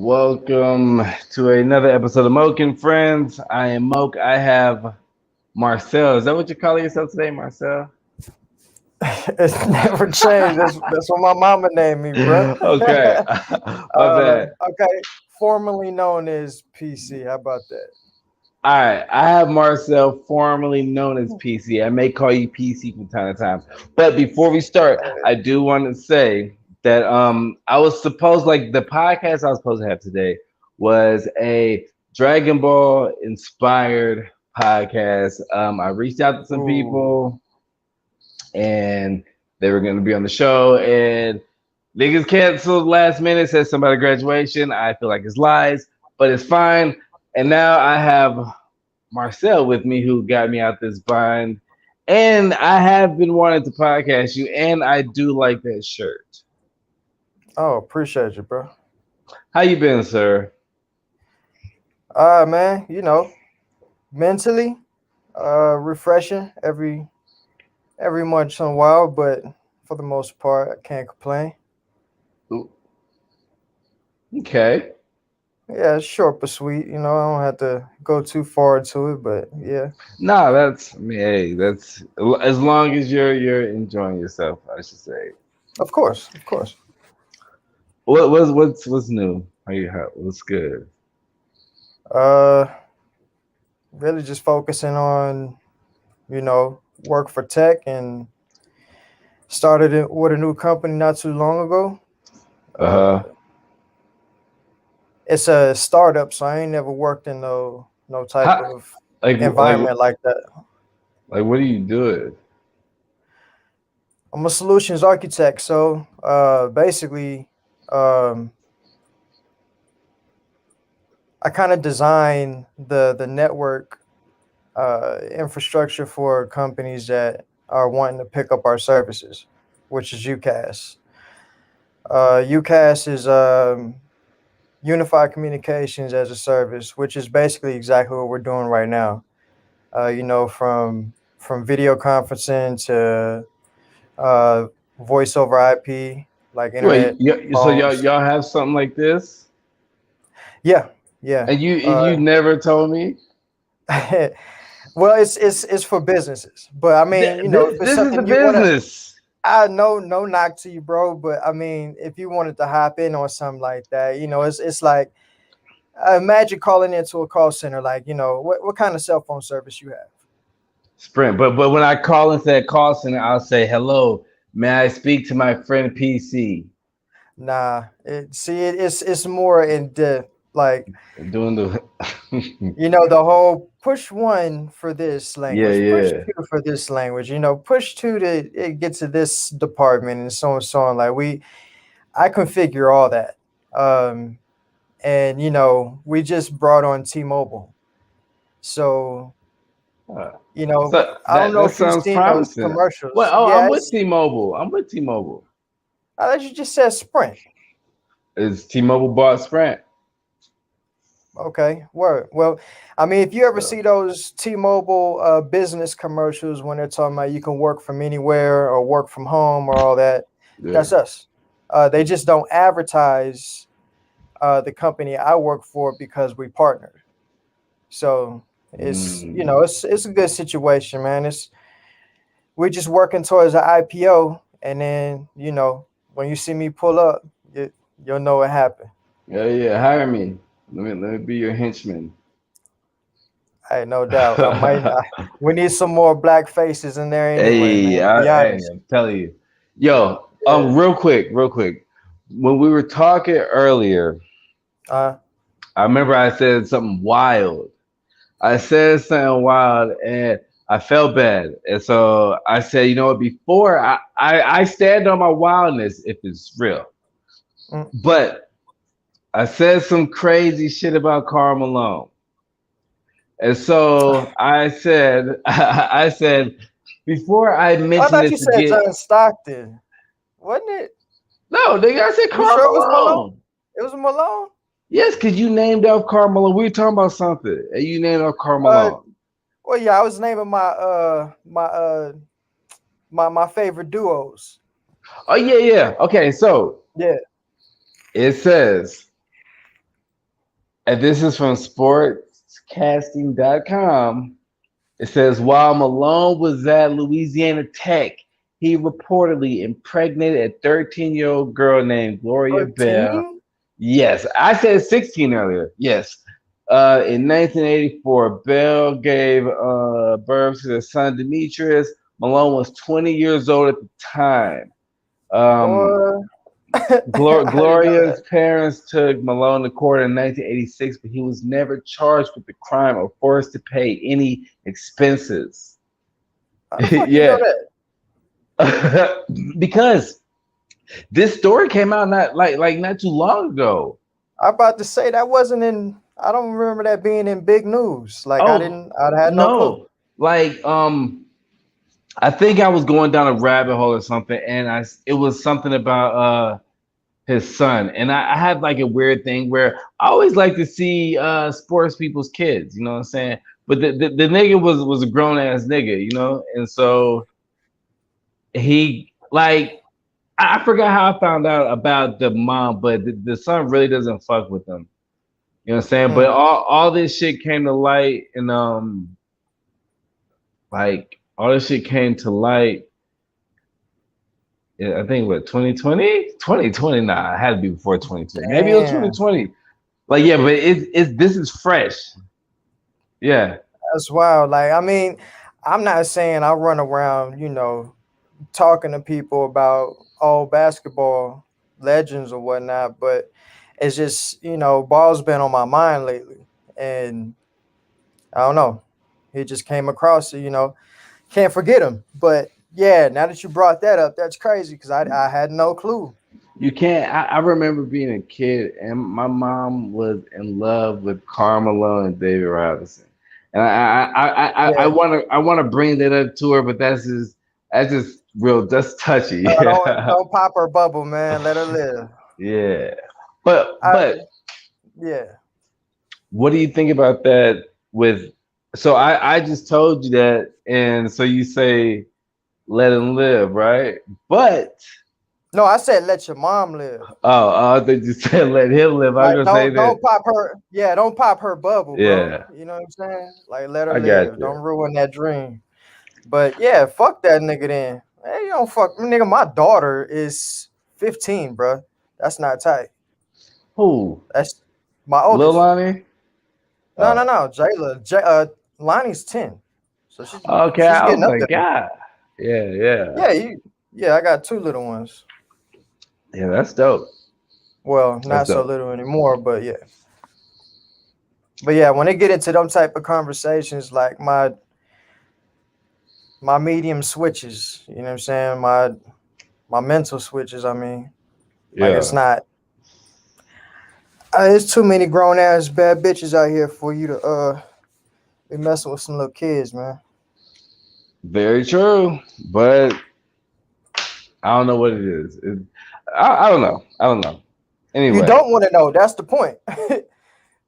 Welcome to another episode of Moke and Friends. I am Moke. I have Marcel. Is that what you're calling yourself today, Marcel? It's never changed. That's what my mama named me, bro. Okay, my bad. Okay, formerly known as PC. How about that? All right, I have Marcel, formerly known as PC. I may call you PC from time to time. But before we start, I do want to say that I was supposed like the podcast I was supposed to have today was a Dragon Ball inspired podcast. I reached out to some Ooh, people and they were going to be on the show and niggas canceled last minute, said somebody graduation. I feel like it's lies, but it's fine. And now I have Marcel with me who got me out this bind. And I have been wanting to podcast you, and I do like that shirt. oh, appreciate you, bro. How you been, sir? Man, mentally, refreshing every once in a while, but for the most part, I can't complain. Okay. Yeah, it's short but sweet. I don't have to go too far into it, but yeah, Nah, I mean, hey, that's as long as you're enjoying yourself, I should say. of course, of course. What's new? What's good? Uh, really just focusing on work for tech and started it with a new company not too long ago. Uh-huh. Uh, it's a startup, so I ain't never worked in no type How, of like environment like that. what do you do it? I'm a solutions architect, so basically, um, I kind of design the network infrastructure for companies that are wanting to pick up our services, which is UCAS. UCAS is Unified Communications as a Service, which is basically exactly what we're doing right now. From video conferencing to uh, voice over IP, like Wait, internet so y'all phones. y'all have something like this, Yeah, yeah. and you never told me. Well, it's for businesses, but I mean, if it's This is the something you want to, business. I know no knock to you, bro. But I mean, if you wanted to hop in on something like that, it's like imagine calling into a call center, like what kind of cell phone service you have. Sprint. But when I call into that call center, I'll say, "Hello, may I speak to my friend PC?" Nah, it's more in depth. Like Doing the the whole push one for this yeah, language, push yeah. two for this language. Push two to get to this department, and so on and so on. Like I configure all that. And we just brought on T-Mobile, so Uh, so I don't know that if you've sounds seen those promising. Well, commercials. oh, Yeah, I'm with T-Mobile. I'm with T-Mobile. I thought you just said Sprint. Is T-Mobile bought Sprint? Okay, word. Well, I mean, if you ever So, see those T-Mobile business commercials when they're talking about you can work from anywhere or work from home or all that, yeah. that's us. They just don't advertise the company I work for because we partnered. So it's Mm. it's a good situation, man. We're just working towards an IPO, and then when you see me pull up, you'll know what happened. Yeah, yeah. Hire me. Let me be your henchman. Hey, no doubt. I might. We need some more black faces in there anyway, man. Hey, To be hey, honest. I'm telling you. Yo, Yeah. real quick. When we were talking earlier, Uh. I remember I said something wild. I said something wild and I felt bad. And so I said, you know what, before I stand on my wildness if it's real. mm, But I said some crazy shit about Karl Malone. And so I said, I said, before I I mention thought you this said again, John Stockton, wasn't it? no, nigga, I said You Karl sure it was Malone? Malone. It was Malone. Yes, because you named off Karl Malone. We were talking about something, and you named off Karl Uh. Malone. Well, yeah, I was naming my favorite duos. Oh, yeah, yeah. Okay, so Yeah. it says And this is from sportscasting.com. It says while Malone was at Louisiana Tech, he reportedly impregnated a 13-year-old girl named Gloria Bell. 13? Yes, I said 16 earlier. Yes. In 1984, Bell gave birth to their son Demetrius. Malone was 20 years old at the time. Um, Boy, I didn't know Gloria's that. parents took Malone to court in 1986, but he was never charged with the crime or forced to pay any expenses. How the fuck you know Yeah, that? because this story came out not too long ago. I'm about to say that wasn't in. I don't remember that being in big news. Like I Oh didn't. I had no clue. no, like I think I was going down a rabbit hole or something, and it was something about his son, and I had like a weird thing where I always like to see sports people's kids, you know what I'm saying? But the nigga was a grown ass nigga, you know, and so he like I forgot how I found out about the mom, but the son really doesn't fuck with them. You know what I'm saying? But Mm. all this shit came to light, and like all this shit came to light. I think what 2020, 2020. Nah, it had to be before 2020. Maybe it was Damn, 2020. Like yeah, but it's this is fresh. Yeah, that's wild. Like I mean, I'm not saying I run around, talking to people about old basketball legends or whatnot, but it's just ball's been on my mind lately, and I don't know. He just came across it. Can't forget him. But yeah, now that you brought that up, that's crazy because I had no clue. you can't. I remember being a kid, and my mom was in love with Carmelo and David Robinson, and Yeah. I want to bring that up to her, but that's just real. That's touchy. No, don't pop her bubble, man. Let her live. Yeah. But I but Yeah. what do you think about that with so I just told you that and so you say let him live, right? But No, I said let your mom live. I thought you said let him live. I was Like gonna say that. don't pop her. Yeah, don't pop her bubble, bro. Yeah, You know what I'm saying? Like let her I got live. you. Don't ruin that dream. But yeah, fuck that nigga then. Hey, you don't fuck nigga. My daughter is 15, bro. That's not tight. Who? That's my Lil oldest. Lonnie? No, no, Oh. no. Jayla. Lonnie's 10. So Okay, she's I getting was up like, there. God. Yeah, yeah. Yeah, yeah, I got two little ones. Yeah, that's dope. Well, That's not so dope. little anymore, but yeah. But yeah, when they get into them type of conversations, like my medium switches, you know what I'm saying? My mental switches, I mean. Like it's Yeah. not it's too many grown ass bad bitches out here for you to be messing with some little kids, man. Very true. But I don't know what it is. I don't know. I don't know. You Anyway, don't want to know. That's the point.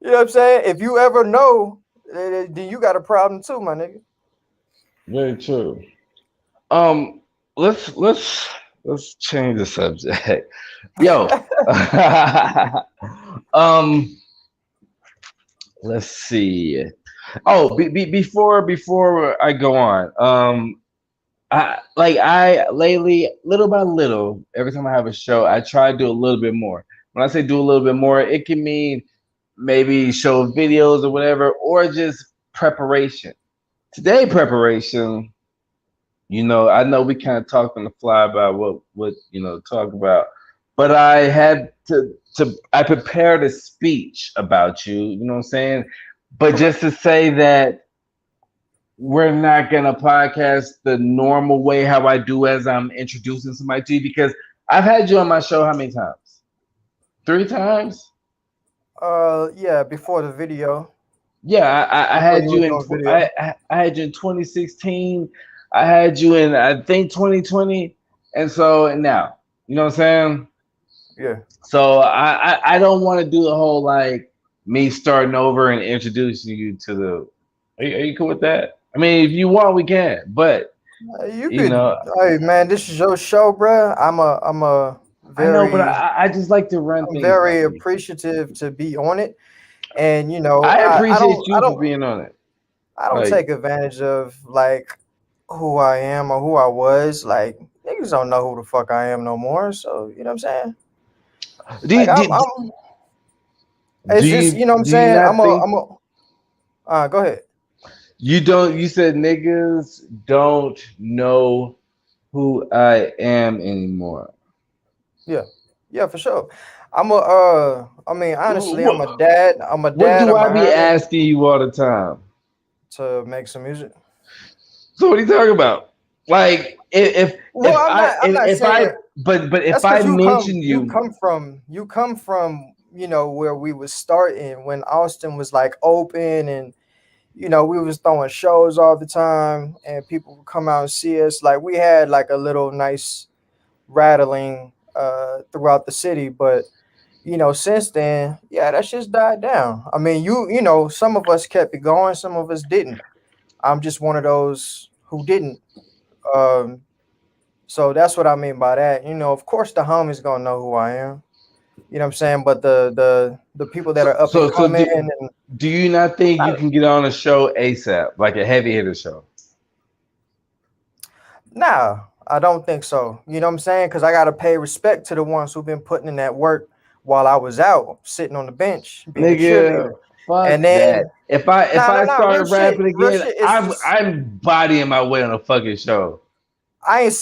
You know what I'm saying? If you ever know, then you got a problem too, my nigga. very true. Um, let's change the subject. Yo, um, let's see. Oh, before I go on, I lately, little by little, every time I have a show, I try to do a little bit more. When I say do a little bit more, it can mean maybe show videos or whatever, or just preparation. Today, preparation. I know we kind of talked on the fly about what talk about, but I had to I prepared a speech about you. You know what I'm saying? But Okay. just to say that we're not gonna podcast the normal way how I do as I'm introducing somebody to you because I've had you on my show how many times? 3 times? Yeah, before the video, Yeah, I before had you you was in doing video. I had you in 2016. I had you in I think 2020, and so now you know what I'm saying. Yeah. So I don't want to do the whole like me starting over and introducing you to the. Are you cool with that? I mean, if you want, we can. But You you could, know, hey man, this is your show, bruh. I know, but Very, I just like to run I'm things by very you. appreciative to be on it. And you know, I I appreciate don't I you for don't being on it. I don't Like, take advantage of like who I am or who I was. Like niggas don't know who the fuck I am no more. So you know what I'm saying? do Like you, do, I'm do it's just you you know what I'm do you saying? not think I'm a go ahead. you don't? You said niggas don't know who I am anymore. Yeah. Yeah, for sure. I'm a I mean honestly I'm a What, dad. what do I'm I a be hermit asking you all the time? to make some music. So what are you talking about? Like Well, I'm not if I saying but if that's I because mention you, you come from you know where we was starting when Austin was like open and you know we was throwing shows all the time and people would come out and see us like we had like a little nice rattling throughout the city, but you know since then yeah that shit's died down. I mean you know some of us kept it going, some of us didn't. I'm just one of those who didn't. um so that's what I mean by that. You know, of course the homies gonna know who I am. You know what I'm saying? But the people that are up and so coming and do you not think you not, can get on a show ASAP, like a heavy hitter show? nah, I don't think so. You know what I'm saying? Because I gotta pay respect to the ones who've been putting in that work while I was out sitting on the bench being a cheerleader. Nigga, fuck And then that. If I real start shit, rapping real again, shit. It's just I'm bodying my way on a fucking show. I ain't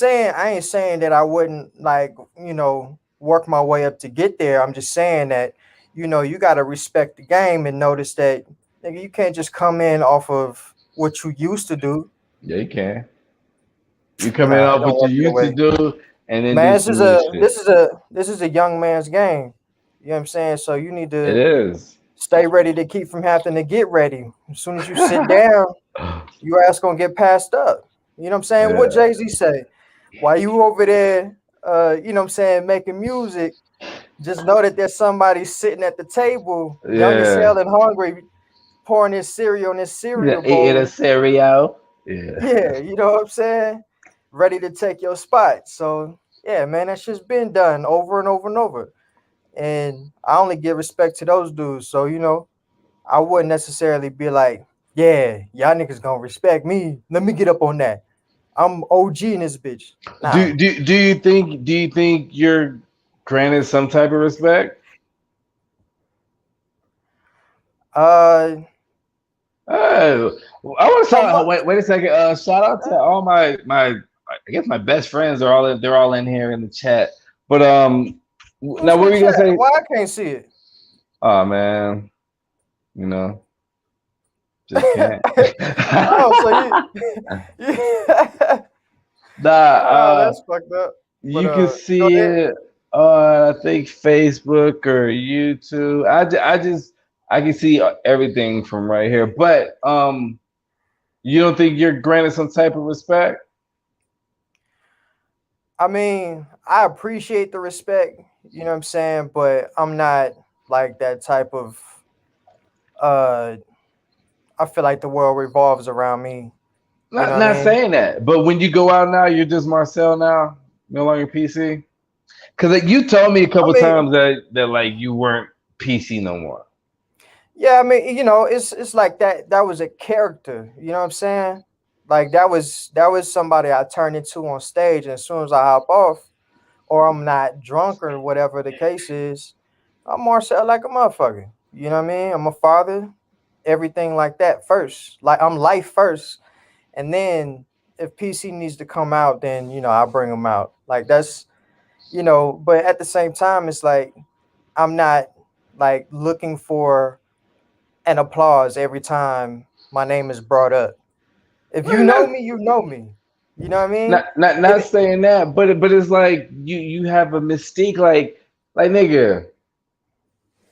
saying that I wouldn't like, you know, work my way up to get there. I'm just saying that, you know, you gotta respect the game and notice that nigga, you can't just come in off of what you used to do. Yeah, you can. You come in Nah, it off don't what you work that used to way. do and then Man, do some new shit. this is a young man's game. You know what I'm saying? So you need It to is. stay ready to keep from having to get ready. As soon as you sit down, your ass gonna get passed up. You know what I'm saying? What Yeah, Jay-Z say? While you over there you know what I'm saying, making music, just know that there's somebody sitting at the table, young as yeah. hell and hungry, pouring his cereal in his Yeah, cereal eating a bowl. cereal. Yeah. Yeah, you know what I'm saying? Ready to take your spot. So yeah, man, that shit's been done over and over and over. And I only give respect to those dudes. So, you know, I wouldn't necessarily be like, yeah, y'all niggas gonna respect me. Let me get up on that. I'm OG in this bitch. Nah. Do you think you're granted some type of respect? Uh Oh, I want to from start. what Wait a second. Shout out to all my I guess my best friends are all they're all in here in the chat. But now who's in what the were you gonna chat? say? Why I can't see it? Oh man, you know, just can't. Oh, so you, yeah. Nah, Oh, that's fucked up. But you can go see ahead. it on I think Facebook or YouTube. I can see everything from right here. But you don't think you're granted some type of respect? I mean, I appreciate the respect, you know what I'm saying, but I'm not like that type of uh I feel like the world revolves around me. You know what I Not mean? saying that, but when you go out now, you're just Marcel now, no longer PC. Because like, you told me a I couple mean, times that like you weren't PC no more. yeah, I mean, you know, it's like that was a character, you know what I'm saying? Like that was somebody I turned into on stage and as soon as I hop off or I'm not drunk or whatever the case is, I'm Marcel like a motherfucker. You know what I mean? I'm a father, everything like that first. Like I'm life first. And then if PC needs to come out, then you know, I'll bring him out. Like that's you know, but at the same time, it's like I'm not like looking for an applause every time my name is brought up. If you know Not me, you know me. You know what I mean? not It, saying that, but it's like you have a mystique, like nigga.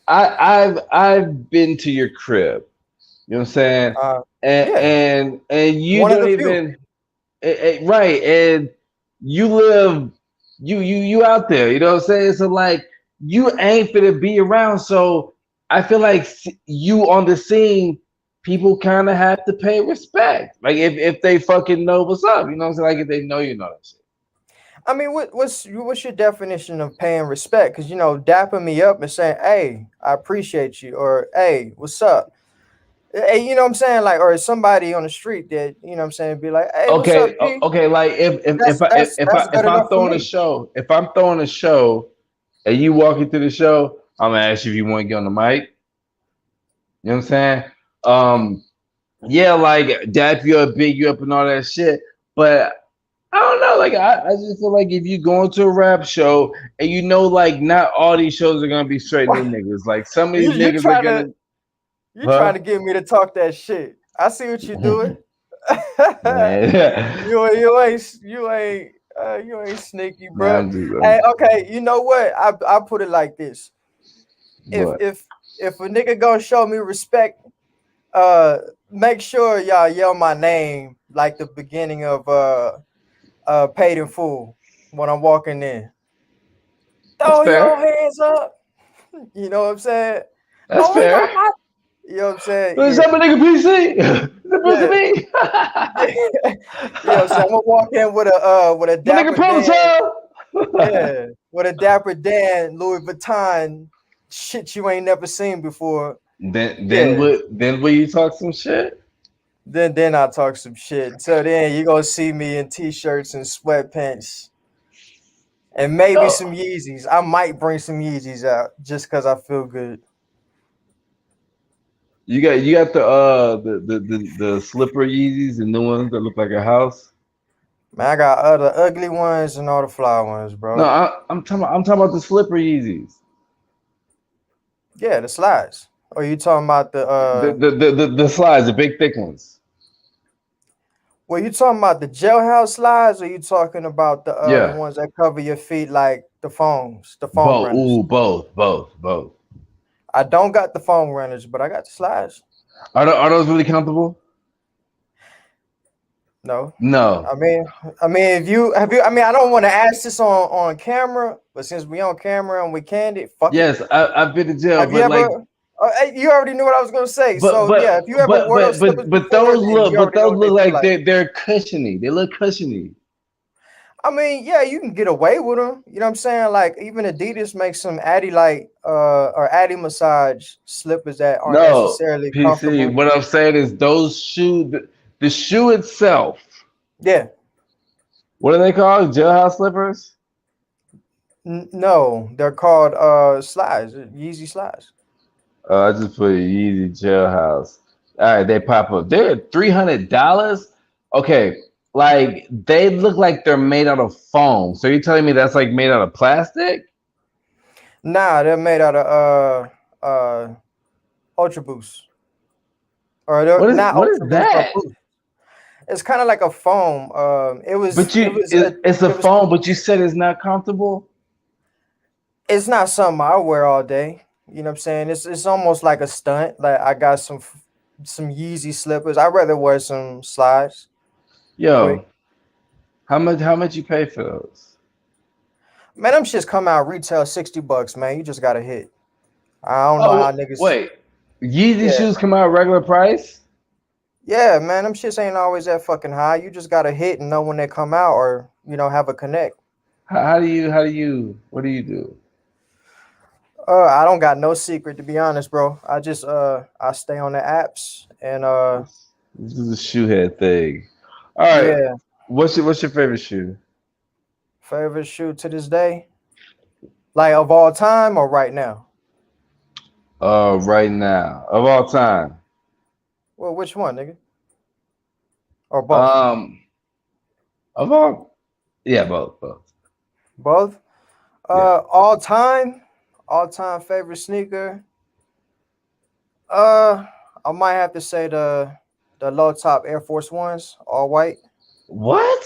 I've been to your crib. You know what I'm saying? uh, yeah, And you one of don't the few. even right, and you live you out there, you know what I'm saying? So like you ain't finna be around. So I feel like you on the scene, people kind of have to pay respect. Like if they fucking know what's up, you know what I'm saying? Like if they know you know that shit. I mean, what's your definition of paying respect? Because dapping me up and saying, "Hey, I appreciate you," or "Hey, what's up?" Hey, you know what I'm saying? Like, or somebody on the street that what I'm saying, be like, "Hey, what's up, P?" Okay. Like That's good if I'm enough for throwing a me. show, if I'm throwing a show, and you walk into the show, I'm gonna ask you if you want to get on the mic. You know what I'm saying? Um, yeah, like dap you up, big you up, and all that shit. But I don't know. Like I just feel like if you go into a rap show and like not all these shows are gonna be straight new niggas. Like some of You these you niggas are trying to gonna, you trying huh? to get me to talk that shit? I see what you're doing. Man, You ain't sneaky, man, bro. Hey, okay, you know what? I put it like this. If but if if a nigga gonna show me respect, uh make sure y'all yell my name like the beginning of Paid in Full when I'm walking in. that's Throw your fair. hands up. You know what I'm saying? That's Oh, we got fair. my. You know what I'm saying? Is that my nigga PC? Is that supposed to Yeah, be? yeah. You know what I'm saying? I'm gonna walk in with a My nigga Dapper Dan, Prototype. yeah, with a Dapper Dan Louis Vuitton shit you ain't never seen before. then Yeah, will you talk some shit? then I'll talk some shit. Until then, you gonna see me in t-shirts and sweatpants and maybe No. some Yeezys. I might bring some Yeezys out just because I feel good. You got the slipper Yeezys, the new ones that look like a house. Man, I got other ugly ones and all the fly ones, No, bro. I'm talking about the slipper Yeezys. Yeah, the slides. Or you talking about the The slides, the big thick ones. well, you talking about the jailhouse slides, or you talking about the Yeah. ones that cover your feet like the foam Both. runners? Ooh, both. I don't got the foam runners, but I got the slides. Are those really comfortable? No. No. I mean, if you have you, I mean, I don't want to ask this on camera, but since we on camera and we canned it, fuck it. Yes, I've been to jail, Have you but ever? like, Hey, you already knew what I was gonna say. but So yeah, if you ever wore those slippers but before, then you already know those what they look feel like like. they're cushiony. They look cushiony. I mean, yeah, you can get away with them. You know what I'm saying? Like even Adidas makes some Addy light or Addy massage slippers that aren't No, necessarily PC. comfortable. What I'm saying is those the shoe itself. Yeah. What are they called? Jailhouse slippers? No, they're called slides, Yeezy slides. I just put Yeezy Jailhouse. All right, they pop up. They're $300. Okay, like they look like they're made out of foam. So you're telling me that's like made out of plastic? Nah, they're made out of Ultra Boost. Or they're not What Ultra is Boost, but that? Boost. It's kind of like a foam. But It was it's a it was foam, but you said it's not comfortable. it's not something I wear all day. You know what I'm saying? It's almost like a stunt. Like I got some Yeezy slippers. I'd rather wear some slides Yo, quick. how much you pay for those? Man, them shits come out retail $60, man. You just gotta hit. I don't know how Oh niggas. wait, Yeezy Yeah. shoes come out regular price? Yeah, man, them shits ain't always that fucking high. You just gotta hit and know when they come out or, have a connect. How do you what do you do? I don't got no secret to be honest, bro. I just I stay on the apps and This is a shoe head thing. All right, yeah, what's your favorite shoe? favorite shoe to this day. Like of all time or right now? Right now of all time. Well, which one, nigga? Or both? Um, of all, yeah, both. Both? Yeah. All time? All time favorite sneaker? Uh I might have to say the low top Air Force Ones, all white. What,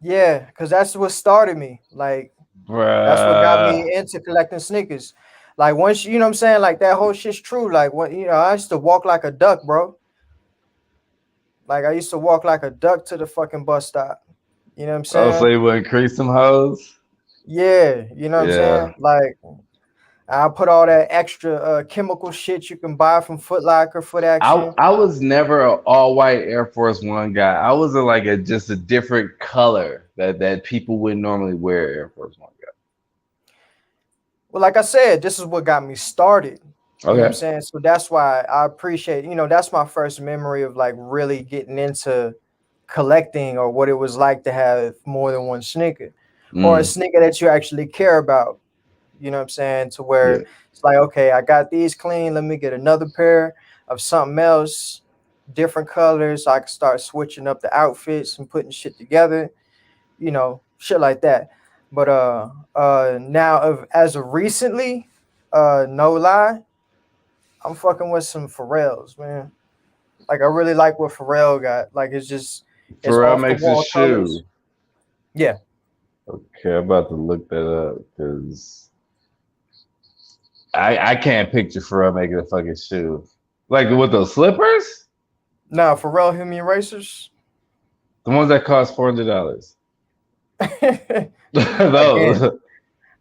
Yeah, because that's what started me. Like that's what got bruh? me into collecting sneakers. Like once you know what I'm saying, like that whole shit's true. Like when I used to walk like a duck, bro. Like I used to walk like a duck to the fucking bus stop. You know what I'm Oh, so saying? you would increase some hoes? Yeah, you know what I'm Yeah. saying? Like I put all that extra chemical shit you can buy from Foot Locker, Foot Action. I was never an all white Air Force One guy. I was like a just a different color that people wouldn't normally wear Air Force One Well, like I said, this is what got me started. guy. You know what I'm Okay. saying? So that's why I appreciate, that's my first memory of like really getting into collecting or what it was like to have more than one sneaker or a Mm, sneaker that you actually care about. You know what I'm saying? To yeah. where it's like, okay, I got these clean. Let me get another pair of something else, different colors. So I can start switching up the outfits and putting shit together, shit like that. But now as of recently, no lie, I'm fucking with some Pharrells, man. Like I really like what Pharrell got. Like it's Pharrell off the makes a wall colors. shoe. Yeah. Okay, I'm about to look that up because I can't picture Pharrell making a fucking shoe. Like with those slippers? Now Pharrell Human Racers. The ones that cost $400. again, Those.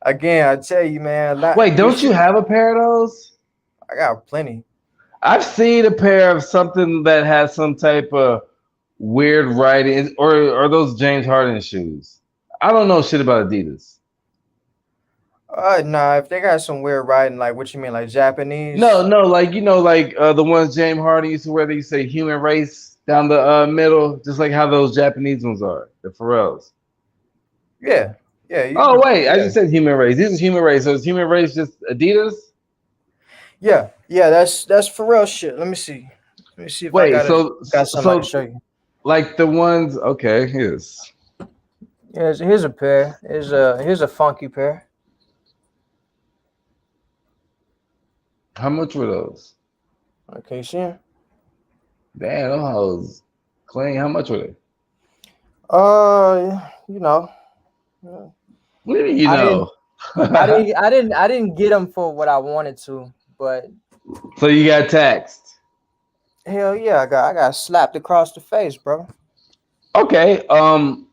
again, I tell you, man, Wait, this don't you shit. have a pair of those? I got plenty. I've seen a pair of something that has some type of weird writing, or those James Harden shoes. I don't know shit about Adidas. Nah, if they got some weird writing, like what you mean, like No, Japanese? no, like like the ones James Harden used to wear. They used to say human race down the middle, just like how those Japanese ones are, the Pharrells. Yeah, yeah, you Oh can. wait, I Yeah, just said human race. This is human race. So is human race just Adidas? yeah, yeah. That's Pharrell shit. Let me see. Let me see if I Wait, got something I can show so you. like the ones. Okay, here's Yeah, here's a pair. Here's a funky pair. how much were those? Okay, see 'em? Damn, those hoes clean. How much were they? You know, What do you I didn't, know? I didn't get them for what I wanted to, but So you got taxed. hell yeah, I got slapped across the face, bro. Okay.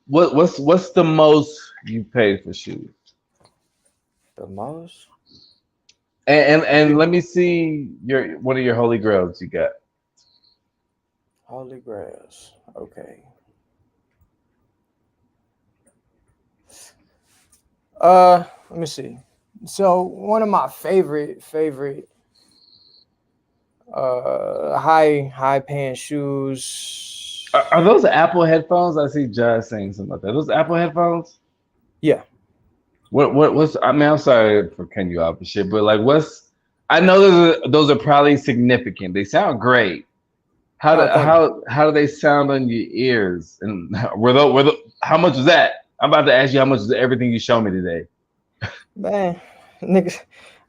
What's the most you paid for shoes? The most And let me see your one of your holy grails you got. holy grails. Okay. Let me see. So one of my favorite high pants shoes. Are those Apple headphones? I see Josh saying something like that. Those Apple headphones? Yeah. What's I mean, I'm sorry for cutting you off and shit, but like what's I know those are probably significant. They sound great. Oh, thank you. How do they sound on your ears? And how much was that? I'm about to ask you how much is everything you showed me today. Man, niggas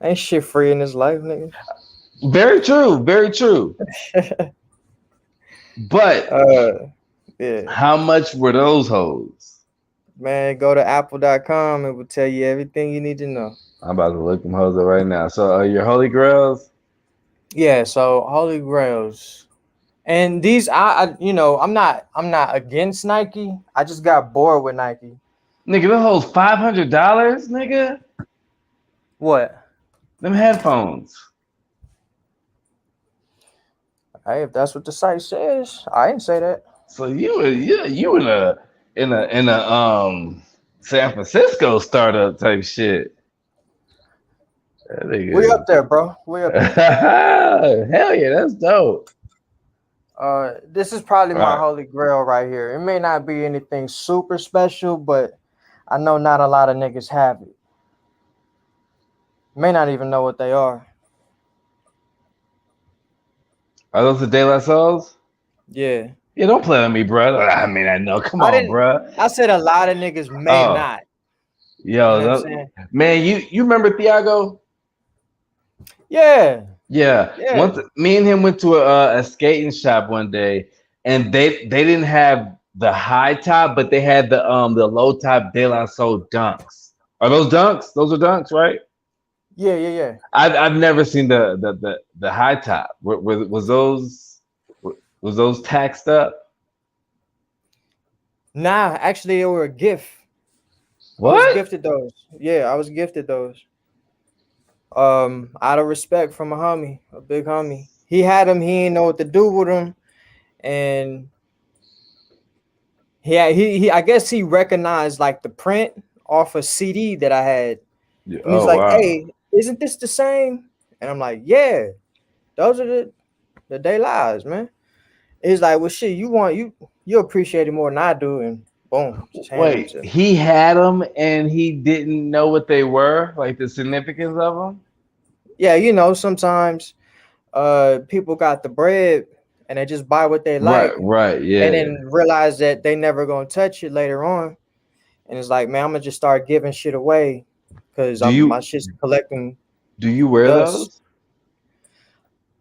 ain't shit free in this life, nigga. Very true, very true. But uh yeah. how much were those hoes? Man, go to apple.com. It will tell you everything you need to know. I'm about to look them hoes up right now. So your holy grails, Yeah, so Holy Grails. And these I'm not against Nike. I just got bored with Nike. nigga, them hoes $500, nigga. What? Them headphones. Hey, if that's what the site says, I didn't say that. So you in a San Francisco startup type shit. That We nigga. up there, bro. We up there. Hell yeah, that's dope. This is probably All my right. holy grail right here. It may not be anything super special, but I know not a lot of niggas have it. May not even know what they are. Are those the De La Souls? Yeah. Yeah, don't play with me, bro. I mean, I know. Come I on, didn't bro. I said a lot of niggas may Oh, not. You yo, know what I'm saying? man, you remember Thiago? Yeah. Yeah, Yeah. once me and him went to a skating shop one day, and they didn't have the high top, but they had the low top De La Soul dunks. Are those dunks? Those are dunks, right? Yeah, yeah, yeah. I've never seen the high top. Was those taxed up? Nah, actually they were a gift. I was What? gifted those. Yeah, I was gifted those. Out of respect from a homie, a big homie. He had them. He didn't know what to do with them, and he I guess he recognized like the print off a CD that I had, Yeah. and he's Oh like, wow. "Hey, isn't this the same?" And I'm like, "Yeah, those are the day lives, man." He's like, "Well, shit, you appreciate it more than I do," and boom, just hand them Wait, to me. he had them and he didn't know what they were, like the significance of them. Yeah, sometimes people got the bread and they just buy what they Right, like, right, and yeah. then realize that they never gonna touch it later on, and it's like, man, I'm gonna just start giving shit away because Do my you shit's collecting do you wear dust. those?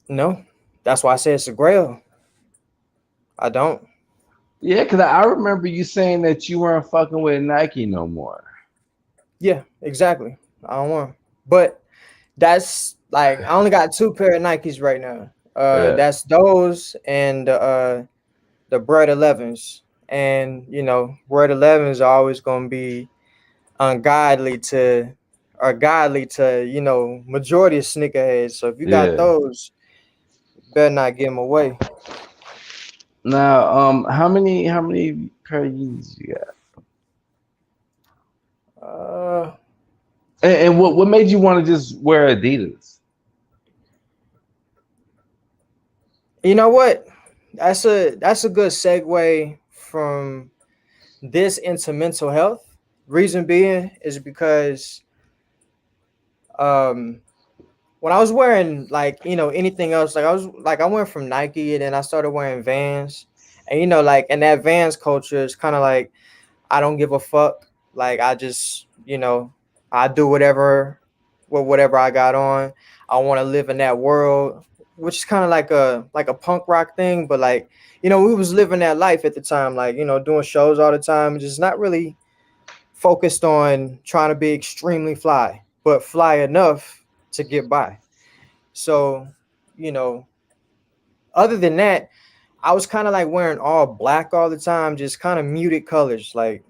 No, that's why I say it's a grail. I don't. Yeah, because I remember you saying that you weren't fucking with Nike no more. Yeah, exactly. I don't want. But that's like I only got two pair of Nikes right now. Yeah, That's those and the Bread 11s, and Bread 11s are always gonna be ungodly to or godly to majority of sneakerheads. So if you got yeah. those, you better not give them away. Now, how many pair of Yeezys you got? Uh, And what made you want to just wear Adidas? you know what? That's a good segue from this into mental health. Reason being is because um when I was wearing like anything else, like I went from Nike and then I started wearing Vans, and like in that Vans culture, it's kind of like I don't give a fuck. Like I just I do whatever with whatever I got on. I want to live in that world, which is kind of like a punk rock thing, but like we was living that life at the time, like doing shows all the time, just not really focused on trying to be extremely fly, but fly enough to get by. So, you know, other than that, I was kind of like wearing all black all the time, just kind of muted colors, like,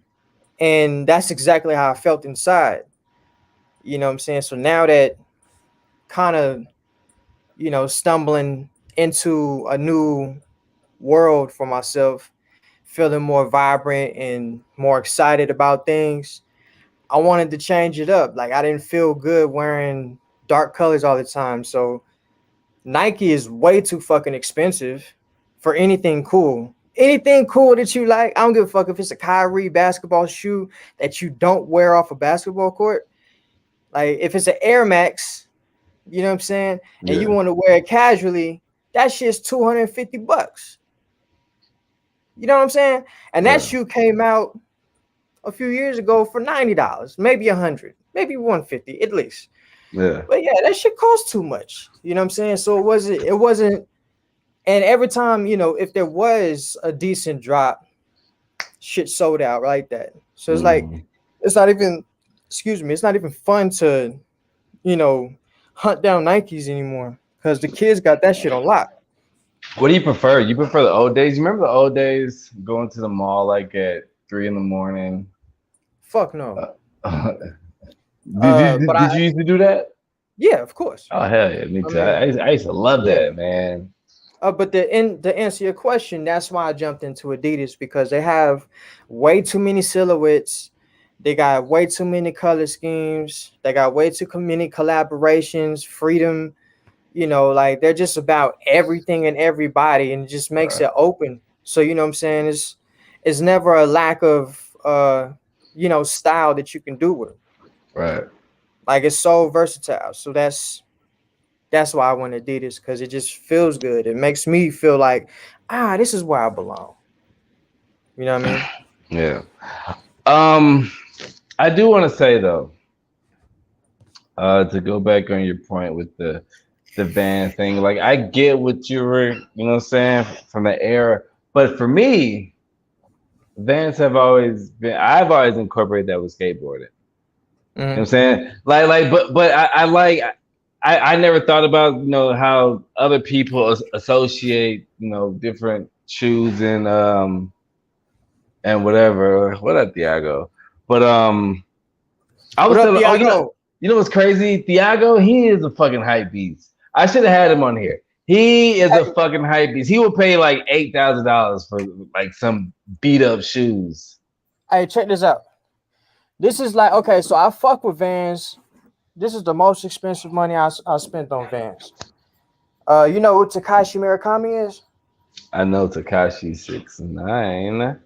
and that's exactly how I felt inside. You know what I'm saying? So now that kind of, stumbling into a new world for myself, feeling more vibrant and more excited about things, I wanted to change it up. Like I didn't feel good wearing dark colors all the time. So Nike is way too fucking expensive for anything cool. Anything cool that you like, I don't give a fuck if it's a Kyrie basketball shoe that you don't wear off a basketball court. Like if it's an Air Max, you know what I'm saying, and you Yeah, want to wear it casually, that shit's $250. You know what I'm saying? And that yeah, shoe came out a few years ago for $90, maybe 100, maybe 150 at least. yeah. But yeah, that shit costs too much. You know what I'm saying? So it wasn't. And every time, if there was a decent drop, shit sold out like that. So it's like, Mhm. it's not even, excuse me, it's not even fun to, you know, hunt down Nikes anymore because the kids got that shit on lock. What do you prefer? You prefer the old days? You remember the old days going to the mall like at 3 in the morning? Fuck no. Uh, did you But did you used to do that? yeah, of course. Oh hell yeah, me I too. mean, I used to love yeah. that, man. But to answer your question, that's why I jumped into Adidas because they have way too many silhouettes. They got way too many color schemes. They got way too many collaborations, freedom. Like they're just about everything and everybody, and it just makes Right, it open. So what I'm saying it's never a lack of style that you can do with them. right. Like it's so versatile. So that's why I want Adidas because it just feels good. It makes me feel like, this is where I belong. You know what I mean? Yeah. Um, I do want to say though, to go back on your point with the van thing, like I get what you were, you know what I'm saying, from the era, but for me, Vans have always been. I've always incorporated that with skateboarding. You know what I'm Hmm. saying? But I like. I never thought about how other people associate different shoes and whatever. What up, Diago? But I What was up, telling. Oh, Diago? You know what's crazy? Thiago, he is a fucking hype beast. I should have had him on here. He is a Hey, fucking hype beast. He will pay like $8,000 for like some beat up shoes. hey, check this out. This is like okay, so I fuck with Vans. This is the most expensive money I spent on Vans. You know who Takashi Murakami is? I know Takashi 6ix9ine.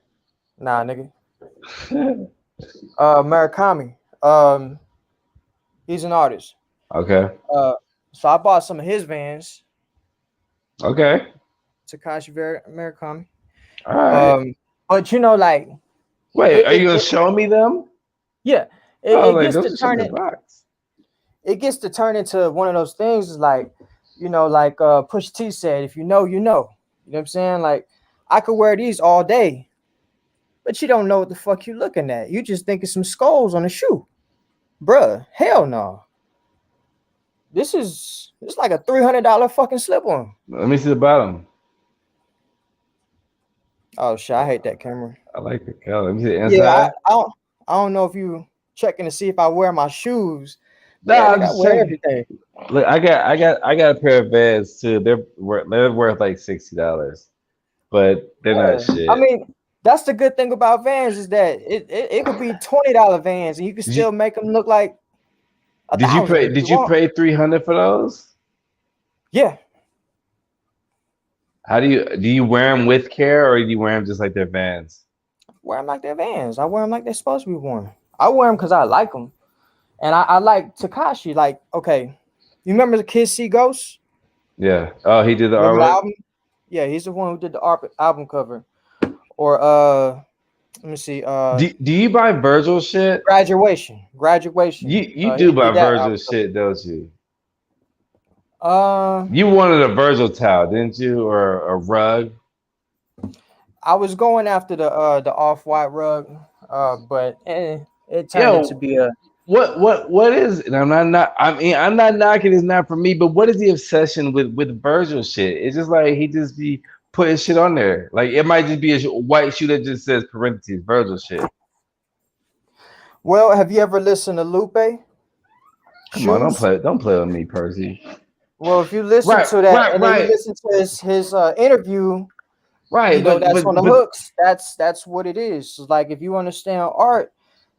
Nah, nigga. Murakami. He's an artist. Okay. Uh, so I bought some of his Vans. Okay. Takashi Murakami. All right. But you know, like Wait, it, are it, you gonna it show me them? yeah, Oh, it like gets those to are in turn the it. box. It gets to turn into one of those things. Is like, Push T said, if you know, you know. You know what I'm saying? Like, I could wear these all day, but you don't know what the fuck you looking at. You just think it's some skulls on a shoe, bruh. Hell no. It's like a $300 fucking slip on. Let me see the bottom. Oh shit, I hate that camera. I like the color. Let me see the Yeah, inside. I don't know if you checking to see if I wear my shoes. No, Yeah, I'm nigga, I just wear checking. everything. Look, I got a pair of Vans too. They're worth like $60, but they're not Yeah. I shit. mean, that's the good thing about Vans is that it could be $20 Vans and you can Did you still make them look like a did you thousand pay if you did you want. pay 300 for those? Yeah, How do you wear them with care or do you wear them just like they're Vans? wear them like they're Vans. I wear them like they're supposed to be worn. I wear them because I like them, and I like Takashi. Like, okay, you remember the Kids See Ghosts? Yeah. Oh, he did the Remember the artwork. album? Yeah, he's the one who did the album cover. Or let me see, Do you buy Virgil shit? graduation. You do He buy did that Virgil album cover. shit, don't you? Uh, You wanted a Virgil towel, didn't you, or a rug? I was going after the off white rug, but it turned into Yo, be a what is? And I'm not knocking. It's not for me. But what is the obsession with Virgil shit? It's just like he just be putting shit on there. Like it might just be a white shoe that just says parentheses Virgil shit. well. Have you ever listened to Lupe Come on, don't Shoes? play don't play with me, Percy. Well, if you listen Right, to that right, and then you right, listen to his interview, right. But that's but on the but hooks. That's what it is. It's like if you understand art,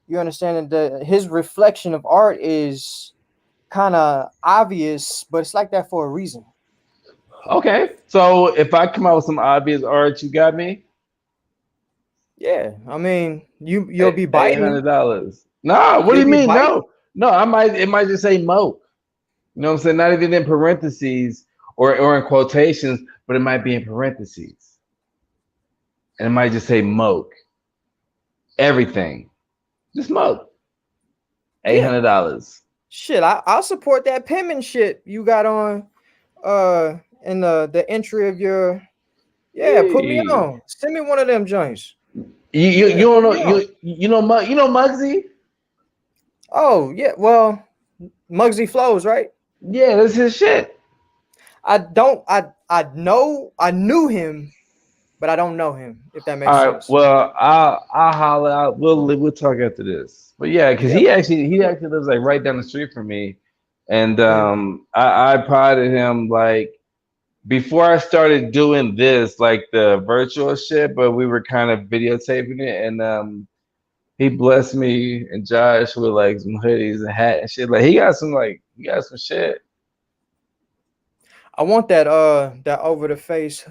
you understand that his reflection of art is kind of obvious, but it's like that for a reason. okay. So if I come out with some obvious art, you got me. Yeah, I mean, you'll be Eight biting. hundred dollars. No, what do You'll you be mean? biting. No, no. It might just say Moke. You know what I'm saying? Not even in parentheses or in quotations, but it might be in parentheses. And it might just say Moke. Everything. Just Moke. Eight Yeah, hundred dollars. shit. I'll support that penmanship you got on. In the entry of your yeah. Put me You, on. Send me one of them joints. you Yeah, don't put know me on. you know Muggsy? Oh yeah. Well, Muggsy flows right. Yeah, that's his shit. I don't. I knew him, but I don't know him. If that makes All right. sense. Well, I'll holler out. We'll talk after this. But yeah, because Yeah. he actually lives like right down the street from me, and Mhm. I prodded him like before I started doing this, like the virtual shit, but we were kind of videotaping it, and he blessed me and Josh with like some hoodies and hat and shit. Like he got some shit. I want that over the face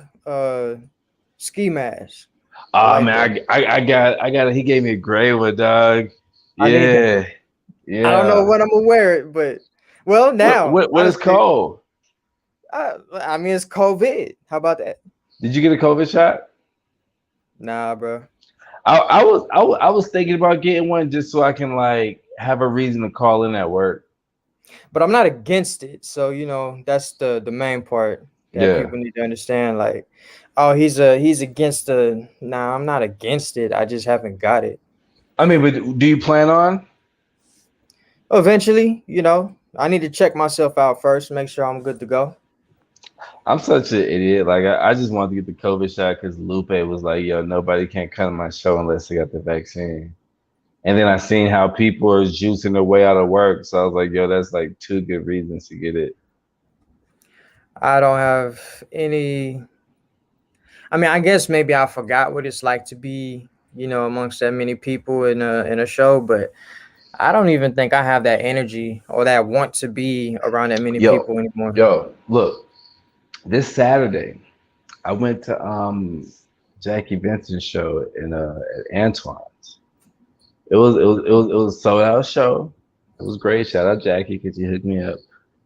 ski mask. I Oh like that. man, I got it. He gave me a gray one, dog. I need that. Yeah, I don't know yeah. when I'm gonna wear it, but well, What now what what is honestly, cold? I mean it's COVID. How about that? Did you get a COVID shot? Nah, bro. I was thinking about getting one just so I can like have a reason to call in at work. But I'm not against it. So that's the main part that Yeah. people need to understand. Like, oh, he's against the. Nah, I'm not against it. I just haven't got it. I mean, but do you plan on? Eventually, I need to check myself out first, make sure I'm good to go. I'm such an idiot. Like I just wanted to get the COVID shot because Lupe was like, "Yo, nobody can come to my show unless they got the vaccine." And then I seen how people are juicing their way out of work. So I was like, yo, that's like two good reasons to get it. I don't have any. I mean, I guess maybe I forgot what it's like to be, amongst that many people in a show, but I don't even think I have that energy or that want to be around that many Yo, people anymore. look, this Saturday I went to Jackie Benson's show in at Antoine's. It was a sold out show. It was great. Shout out Jackie because you hooked me up.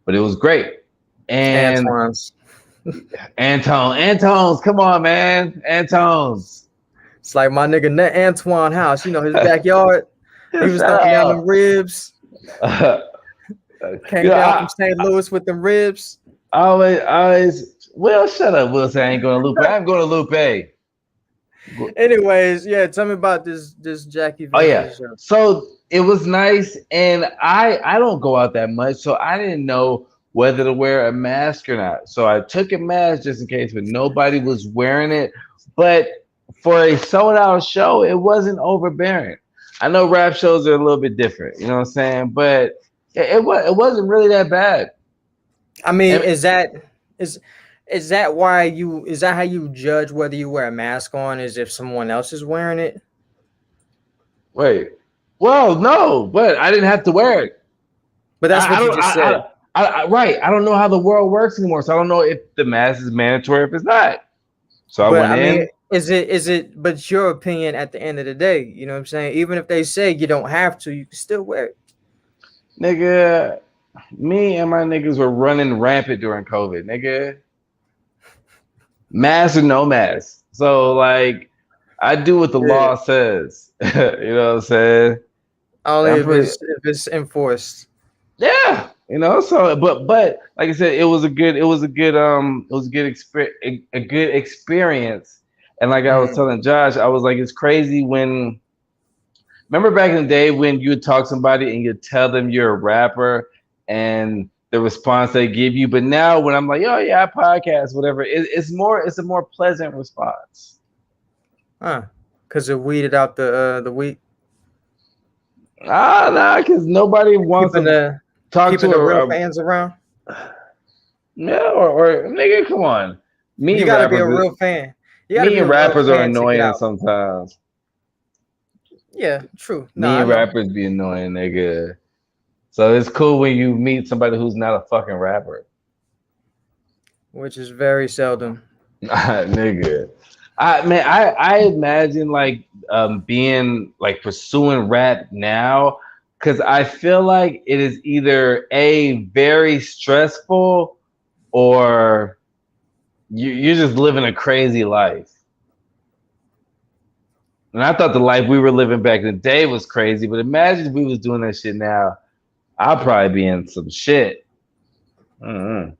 But it was great. And Antoine's. Antone's, come on, man. Antone's. It's like my nigga Antoine house, his backyard. He was Shut throwing down them up. ribs. You Came know, down from St. Louis with them ribs. Will, shut up. Will say I ain't going to Lupe. I'm going to Lupe. Anyways, yeah, tell me about this Jackie Oh yeah. Vincent show. So it was nice, and I don't go out that much, so I didn't know whether to wear a mask or not. So I took a mask just in case, but nobody was wearing it. But for a sold out show, it wasn't overbearing. I know rap shows are a little bit different, you know what I'm saying? But it wasn't really that bad. I mean, And, is that how you judge whether you wear a mask on is if someone else is wearing it? wait, well, no, but I didn't have to wear it. But that's I what you don't. just said. Right. I don't know how the world works anymore, so I don't know if the mask is mandatory if it's not. So I But went I mean, in, but it's your opinion at the end of the day, you know what I'm saying? Even if they say you don't have to, you can still wear it. nigga. Me and my niggas were running rampant during COVID, nigga. Mask or no mask. So like, I do what the Yeah. law says. You know what I'm saying? Only I'm if pretty. it's enforced. Yeah. You know. So, but like I said, a good experience. And like I was Mhm. telling Josh, I was like, it's crazy when. Remember back in the day when you would talk to somebody and you'd tell them you're a rapper and the response they give you, but now when I'm like, oh yeah, I podcast, whatever, it's a more pleasant response. Huh. Because it weeded out the wheat. Nah, because nobody wants Keeping to the talk keeping to the real a fans around. yeah, or nigga, come on. You gotta be a real fan. You gotta Me be and a real rappers are fan to get annoying out. sometimes. Yeah, true. No, Me I and know. rappers be annoying, nigga. So it's cool when you meet somebody who's not a fucking rapper. Which is very seldom. Nigga. I imagine like being like pursuing rap now because I feel like it is either a very stressful or you're just living a crazy life. And I thought the life we were living back in the day was crazy, but imagine if we was doing that shit now. I'll probably be in some shit. Mm-hmm.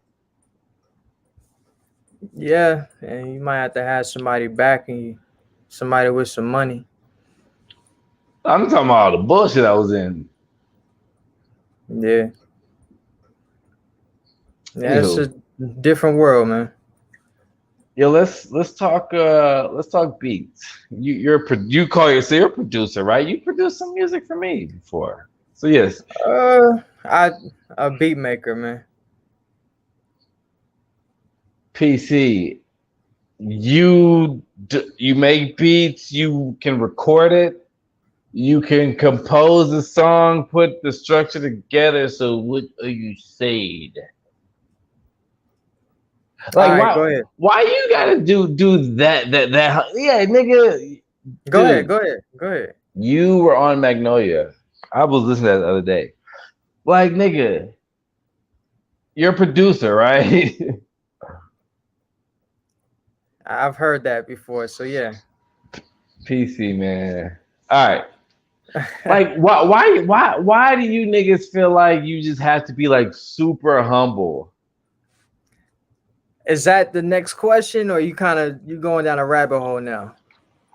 Yeah, and you might have to have somebody backing you, somebody with some money. I'm talking about all the bullshit I was in. Yeah, yeah, it's Anywho, a different world, man. yo, let's talk beats. You call yourself a producer, right? You produced some music for me before, so yes, I a beat maker, man. PC. You make beats. You can record it. You can compose a song, put the structure together. So what are you saying? All Like right, go ahead. why you gotta do that yeah, nigga, Go ahead. dude. Go ahead. Go ahead. You were on Magnolia. I was listening to that the other day. Like, nigga, you're a producer, right? I've heard that before, so yeah. PC man. All right. Like, why do you niggas feel like you just have to be like super humble? Is that the next question, or you going down a rabbit hole now?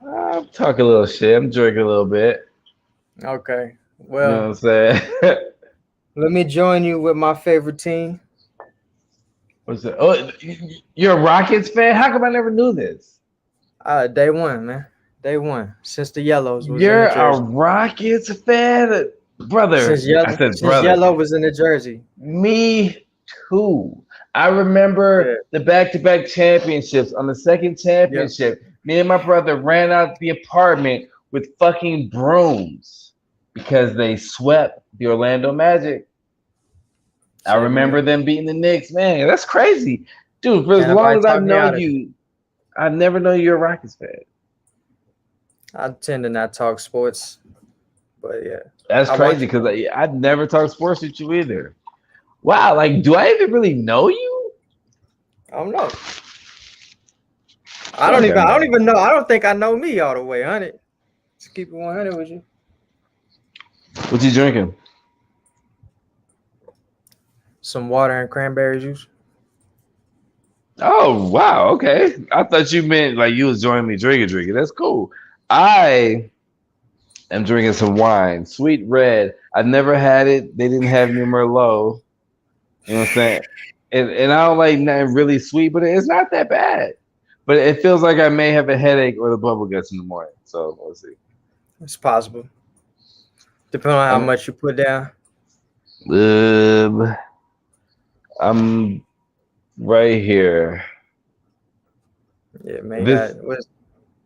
I'm talking a little shit. I'm drinking a little bit. Okay. You know what Well, I'm saying? let me join you with my favorite team. What's it? Oh, you're a Rockets fan? How come I never knew this? Day one, man. Day one. Since the Yellows was in You're the a jersey. Rockets fan, brother. I said Since brother. Yellow was in the jersey. Me too. I Yeah. remember the back-to-back championships. On the second Yep. championship, me and my brother ran out the apartment with fucking brooms because they swept the Orlando Magic. I Say remember man. them beating the Knicks. Man, that's crazy. Dude, for as Can't long nobody as I've talk me known out of it. you, I never know you're a Rockets fan. I tend to not talk sports, but yeah, That's I watch crazy it because though. I'd never talk sports with you either. Wow, like, do I even really know you? I don't know. I feel like I I don't know. even know. I don't think I know me all the way, honey. Just keep it 100 with you. What you drinking? Some water and cranberry juice. Oh wow, okay. I thought you meant like you was joining me drinking. That's cool. I am drinking some wine, sweet red. I've never had it. They didn't have me Merlot. You know what I'm saying? And I don't like nothing really sweet, but it's not that bad. But it feels like I may have a headache or the bubble guts in the morning. So we'll see. It's possible. Depending on how I'm much you put down. um, I'm right here. Yeah, man. This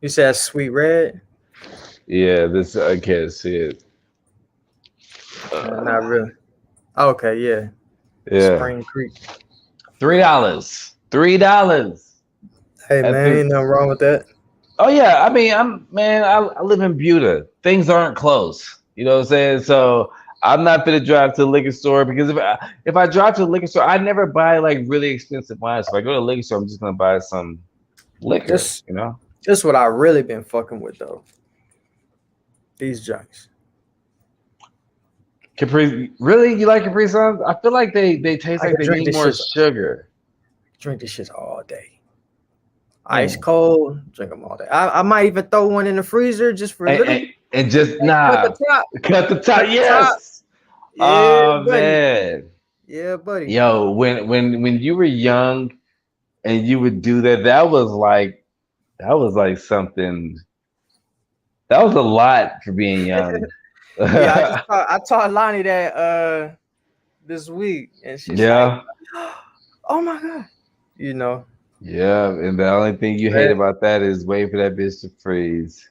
You said sweet red? yeah, this I can't see it. Not really. Okay, yeah. Yeah. Spring Creek. $3. $3 Hey at man, the. ain't nothing wrong with that. Oh yeah, I mean, I live in Buda. Things aren't close. You know what I'm saying? So I'm not gonna drive to the liquor store because if I drive to the liquor store, I never buy like really expensive wine. So if I go to the liquor store, I'm just gonna buy some liquor. This You know, this what I really been fucking with though. These junks. Capri. Really, you like Capri Suns? I feel like they taste I like can they drink need this more shit. sugar. Drink this shit all day. Ice Mm. cold, drink them all day. I might even throw one in the freezer just for a And, little and, bit. and just Like cut the nah, top. cut the top. Cut the top. Yes. Yeah, Oh buddy. man. Yeah, buddy. Yo, when you were young and you would do that, that was like something. That was a lot for being young. Yeah, I taught Lonnie that this week, and she's like, Yeah, "Oh my god," you know. yeah. And the only thing you hate That about that is waiting for that bitch to freeze.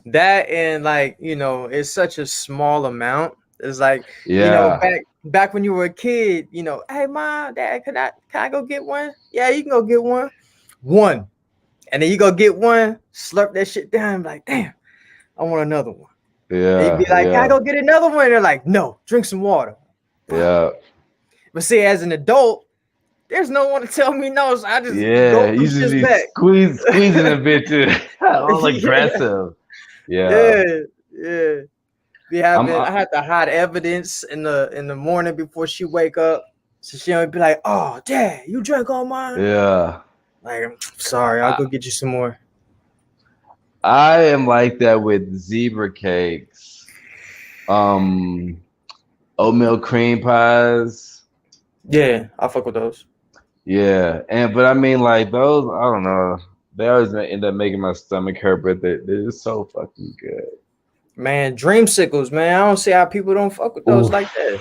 that and like it's such a small amount. It's like Yeah, back when you were a kid, hey mom, dad, can I go get one? Yeah, you can go get one, and then you go get one, slurp that shit down, like damn, I want another one. And you'd be yeah, like, can I yeah, go get another one? And they're like, no, drink some water. Fuck. yeah, But see, as an adult, there's no one to tell me no, so I just yeah. go You them just shits be back. squeezing a bitch all Yeah, aggressive. Yeah, yeah, yeah. I'm. I had to hide evidence in the morning before she wake up, so she would be like, "Oh, dad, you drank all mine." Yeah. Like, I'm sorry, I'll I, go get you some more. I am like that with zebra cakes, um, oatmeal cream pies. Yeah, I fuck with those. Yeah, but I mean, like those, I don't know. They always end up making my stomach hurt, but they're just so fucking good. Man, dreamsicles, man. I don't see how people don't fuck with those like Oof, that.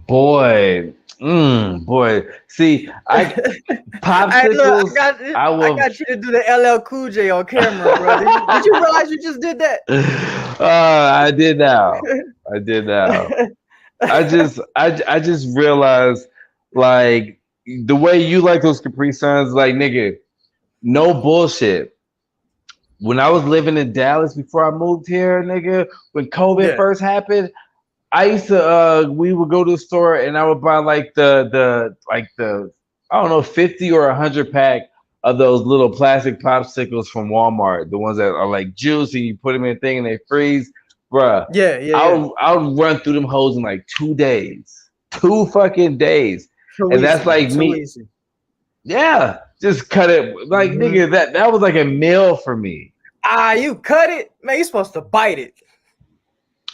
boy, boy. See, I Hey, look, popsicles. I I will. got you to do the LL Cool J on camera, bro. Did you realize you just did that? I did now. I did now. I just realized, like, the way you like those Capri Suns, like, nigga, no bullshit. When I was living in Dallas before I moved here, nigga, when COVID Yeah, first happened, I used to we would go to the store and I would buy like the I don't know 50 or 100 pack of those little plastic popsicles from Walmart, the ones that are like juice and you put them in a thing and they freeze, bruh. yeah, yeah, yeah. I'll run through them hoes in like 2 days, 2 fucking days, Too and that's easy, like too me. easy. Yeah, just cut it like Mhm. nigga. That was like a meal for me. You cut it, man. You're supposed to bite it.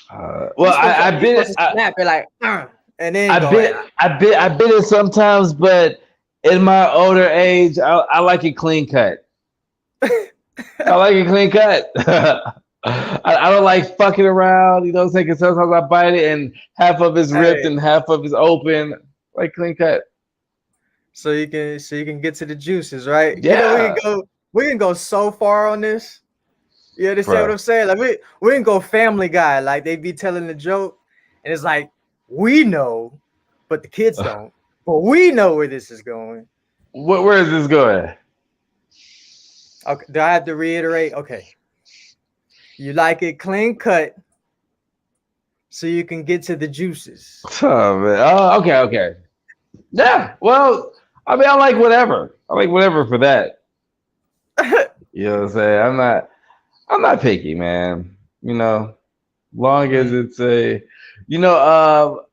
Well, You're supposed to snap it like, and then I go bit, at I bit it sometimes, but in my older age, I like it clean cut. it. I like it clean cut. I don't like fucking around. You know what I'm saying? 'Cause sometimes I bite it and half of it's ripped Hey, and half of it's open. Like clean cut. so you can get to the juices, right? You know, Yeah, we can go so far on this. You understand what bro. I'm saying? Like we can go Family Guy. Like they be telling the joke, and it's like we know, but the kids don't. But we know where this is going. Where is this going? Okay, do I have to reiterate? Okay, you like it clean cut, so you can get to the juices. Oh man. Oh, okay, okay. Yeah. Well, I mean, I like whatever. I like whatever for that. You know what I'm saying? I'm not picky, man. You know, long as Mm, it's a, you know,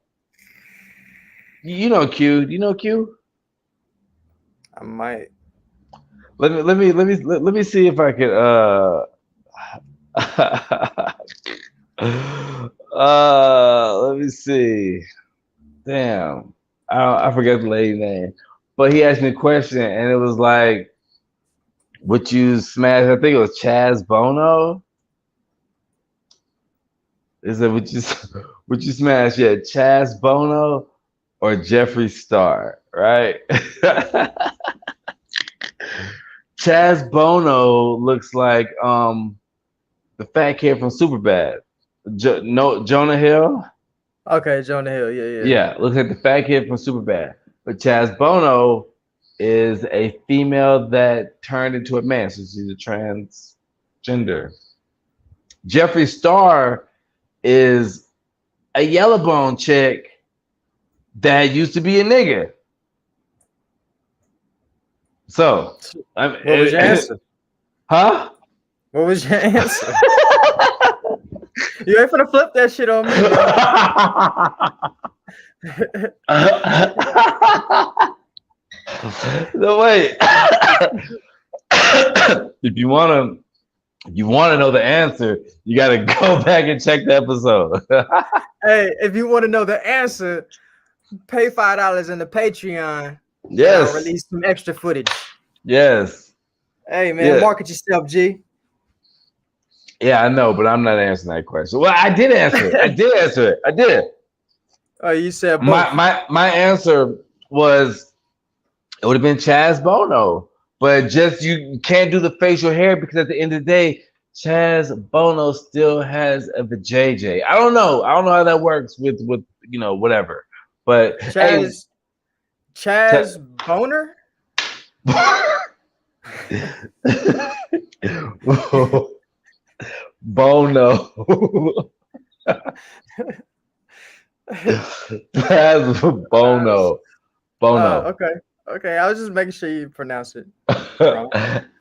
Q. Do you know Q? I might. Let me see if I could let me see. Damn. I forget the lady name. But he asked me a question and it was like, would you smash, I think it was Chaz Bono? Is it would you would you smash, yeah, Chaz Bono or Jeffree Star, right? Chaz Bono looks like the fat kid from Superbad. No, Jonah Hill. Okay, Jonah Hill. Yeah, yeah. Yeah, looks like the fat kid from Superbad. But Chaz Bono is a female that turned into a man, so she's a transgender. Jeffree Star is a yellow bone chick that used to be a nigga. So, I What was your mean, answer? huh? What was your answer? You ain't finna flip that shit on me, bro. No wait. if you wanna know the answer, you gotta go back and check the episode. Hey, if you want to know the answer, pay $5 in the Patreon, and I'll Yes. release some extra footage. Yes. Hey, man, Yeah. market yourself, G. Yeah, I know, but I'm not answering that question. Well, I did answer it. I did answer it. I did. Oh, you said My both. my my answer was it would have been Chaz Bono, but just you can't do the facial hair because at the end of the day, Chaz Bono still has a vajayjay. I don't know. I don't know how that works with whatever. But hey, Chaz Chaz Boner. Bono. Chaz Bono. Bono. Okay. Okay. I was just making sure you pronounce it wrong.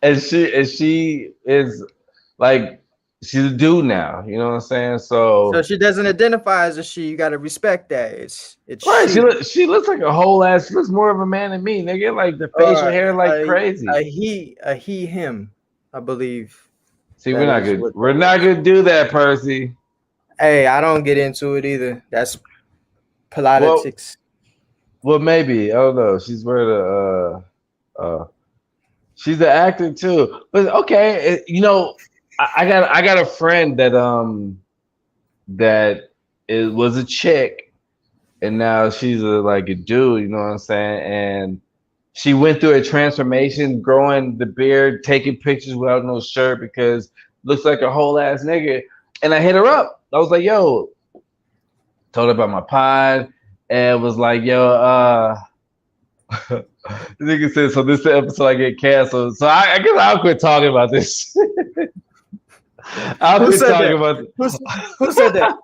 and she is like she's a dude now, you know what I'm saying? So So she doesn't identify as a she. You gotta respect that. It's right, she she. she looks like a whole ass. She looks more of a man than me, nigga. Like the facial Or hair, like crazy. a he him. I believe See, we're that not is good. what We're that not is. gonna do that, Percy. Hey, I don't get into it either. That's Well, politics. well, maybe I don't know. She's where the she's the actor too. But okay, I got a friend that was a chick and now she's like a dude, you know what I'm saying? And she went through a transformation, growing the beard, taking pictures without no shirt because looks like a whole ass nigga. And I hit her up. I was like, yo, told her about my pod and was like, yo, the nigga said, so this is the episode I get canceled. So I guess I'll quit talking about this. I'll Who quit said talking that? about Who said that?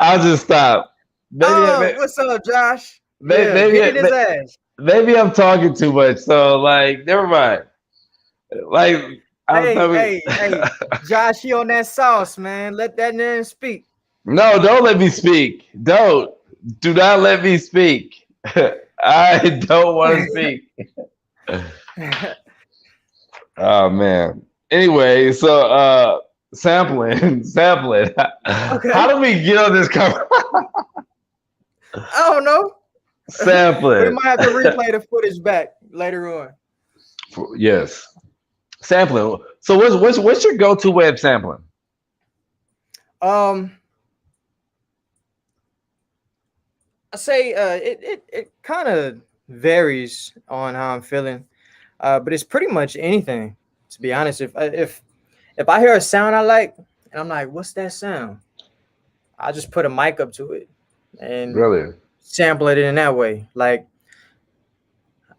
I'll just stop. Oh, Maybe, what's up, Josh? maybe, Yeah, get in his maybe, ass. maybe I'm talking too much. So like, never mind. Like I was Hey, talking. hey, hey, Josh, he on that sauce, man. Let that man speak. No, don't let me speak. Do not let me speak. I don't want to speak. Oh man. Anyway, so sampling. How Okay. do we get on this cover? I don't know. We Sampling. might have to replay the footage back later on. Yes. Sampling. So what's your go to way of sampling? Um, I say it kind of varies on how I'm feeling, but it's pretty much anything. To be honest, if I hear a sound I like and I'm like, what's that sound? I just put a mic up to it and Really? sample it in that way. Like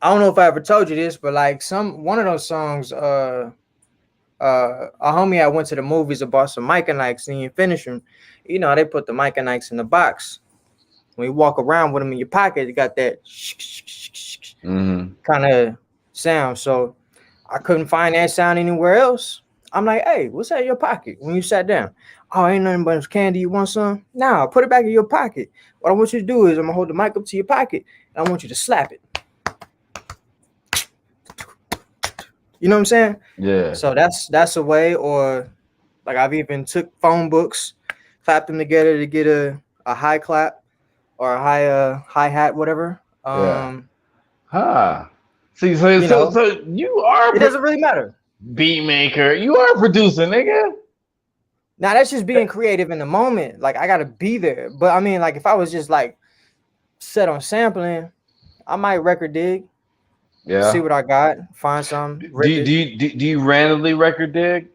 I don't know if I ever told you this, but like one of those songs, a homie I went to the movies and bought some mic and Nikes and you finish them. You know, they put the mic and Nikes in the box. When you walk around with them in your pocket, you got that kind of sound. So I couldn't find that sound anywhere else. I'm like, hey, what's that in your pocket when you sat down? Oh, ain't nothing but candy. You want some? Nah, put it back in your pocket. What I want you to do is I'm gonna hold the mic up to your pocket and I want you to slap it. You know what I'm saying? Yeah. So that's a way, or like I've even took phone books, clapped them together to get a high clap or a hi hat, whatever. Yeah. Huh. See, so You so know, so you are it doesn't really matter. beat maker. You are a producer, nigga. Now that's just being creative in the moment. Like I gotta be there. But I mean, like if I was just like set on sampling, I might record dig, see Yeah. what I got, find some, rip it. Do you randomly record dig?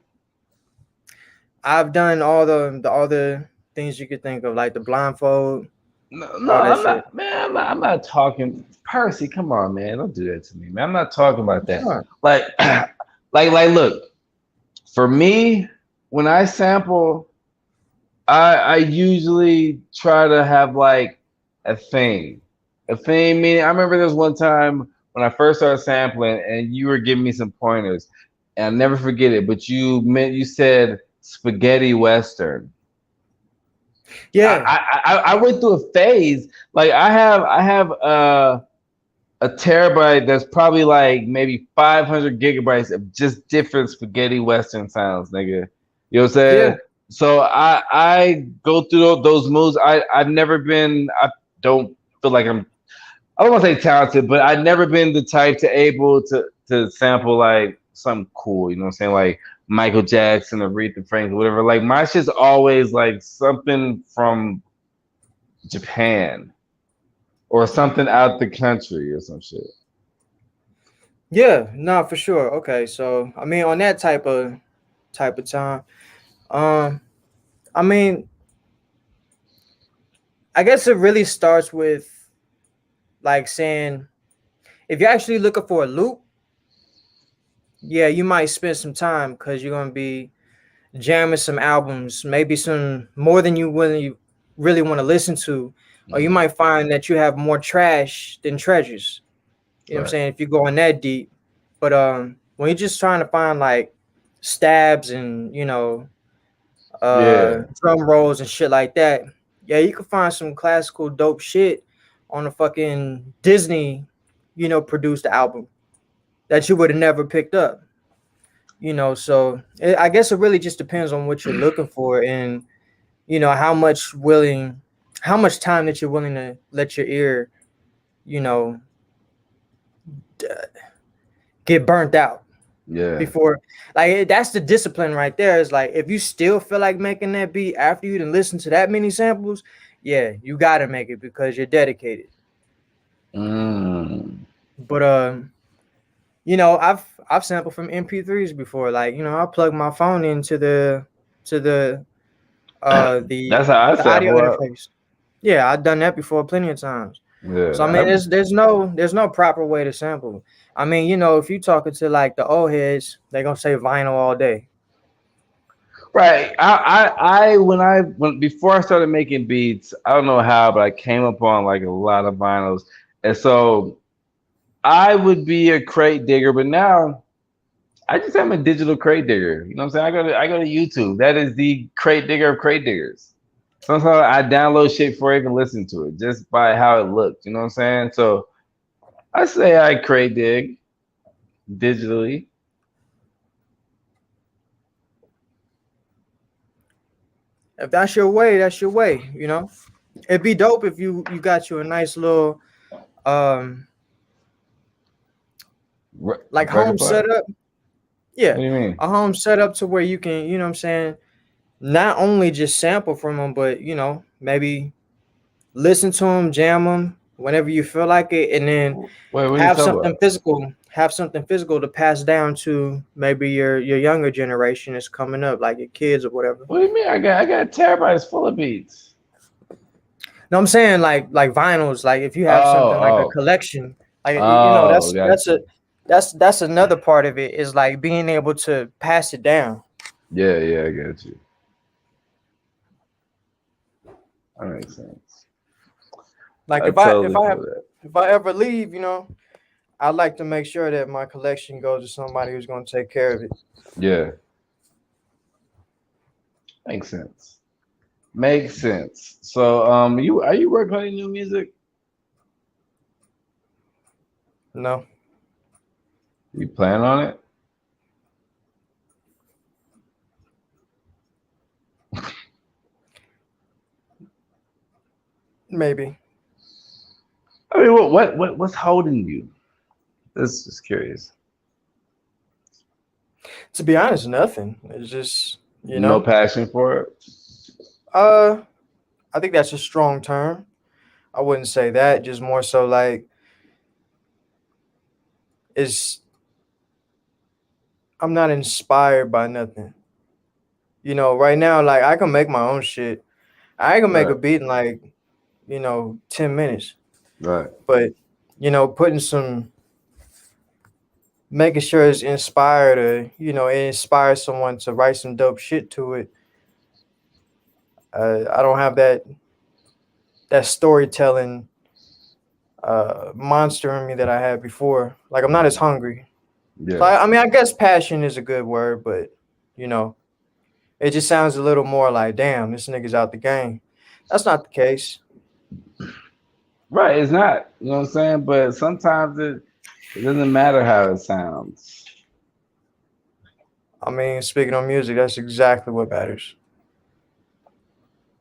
I've done all the things you could think of, like the blindfold, No, no, all that I'm shit. not, man. I'm not talking. Percy, come on, man. Don't do that to me, man. I'm not talking about that. Sure. Like, look. For me, when I sample, I usually try to have like a theme. A theme meaning I remember there was one time when I first started sampling and you were giving me some pointers. And I'll never forget it, but you said spaghetti western. Yeah. I went through a phase. Like I have a terabyte that's probably like maybe 500 gigabytes of just different spaghetti western sounds, nigga. You know what I'm Yeah. saying? So I go through those moves. I've never been. I don't feel like I don't want to say talented, but I've never been the type to able to sample like something cool. You know what I'm saying? Like Michael Jackson, Aretha Franklin, whatever. Like my shit's always like something from Japan or something out the country or some shit. Yeah, no, for sure. Okay, so I mean on that type of time, um, I mean, I guess it really starts with like saying if you're actually looking for a loop, yeah, you might spend some time because you're gonna be jamming some albums, maybe some more than you really want to listen to, or you Mm-hmm. might find that you have more trash than treasures. You know what I'm Right. saying? If you're going that deep. But when you're just trying to find like stabs and Yeah. drum rolls and shit like that, yeah, you can find some classical dope shit on a fucking Disney, produced album that you would have never picked up. So I guess it really just depends on what you're looking for and how much time that you're willing to let your ear, you know, d- get burnt out Yeah. before. Like that's the discipline right there. Is like if you still feel like making that beat after you done listen to that many samples, yeah, you gotta make it because you're dedicated. Mm. But I've sampled from MP3s before. Like I plug my phone into to the uh the That's how I the audio sample up. interface. Yeah, I've done that before plenty of times. So I Yeah. mean, there's no proper way to sample. I mean, if you talking to like the old heads, they gonna say vinyl all day. Right. When before I started making beats, I don't know how, but I came upon like a lot of vinyls. And so I would be a crate digger, but now I just am a digital crate digger. You know what I'm saying? I go to YouTube. That is the crate digger of crate diggers. Sometimes I download shit before I even listen to it, just by how it looks. You know what I'm saying? So I say I crate dig digitally. If that's your way, that's your way. It'd be dope if you got you a nice little um like home Record player. setup. What Yeah, do you mean? a home set up to where you can, you know what I'm saying, not only just sample from them, but maybe listen to them, jam them whenever you feel like it, and then Wait, what are you talking about? have something physical to pass down to maybe your younger generation is coming up, like your kids or whatever. What do you mean? I got terabytes full of beats. No, I'm saying like vinyls, like if you have something like a Oh, collection, like oh, that's got a you. that's another part of it is like being able to pass it down. Yeah, yeah, I got you. That makes sense. Like I totally feel that. if I ever leave, I like to make sure that my collection goes to somebody who's going to take care of it. Yeah, makes sense. Makes sense. So, you are you working on any new music? No, You plan on it? maybe. I mean, what's holding you? That's just curious. To be honest, nothing. It's just No passion for it. uh, I think that's a strong term. I wouldn't say that. Just more so like it's I'm not inspired by nothing. Right now, like I can make my own shit. I can make a Right, beat in like 10 minutes, right. but putting some making sure it's inspired or it inspires someone to write some dope shit to it. I don't have that storytelling monster in me that I had before. Like I'm not as hungry. So Yeah. I mean, I guess passion is a good word, but you know, it just sounds a little more like, damn, this nigga's out the game. That's not the case. Right, it's not. You know what I'm saying? But sometimes it doesn't matter how it sounds. I mean, speaking of music, that's exactly what matters.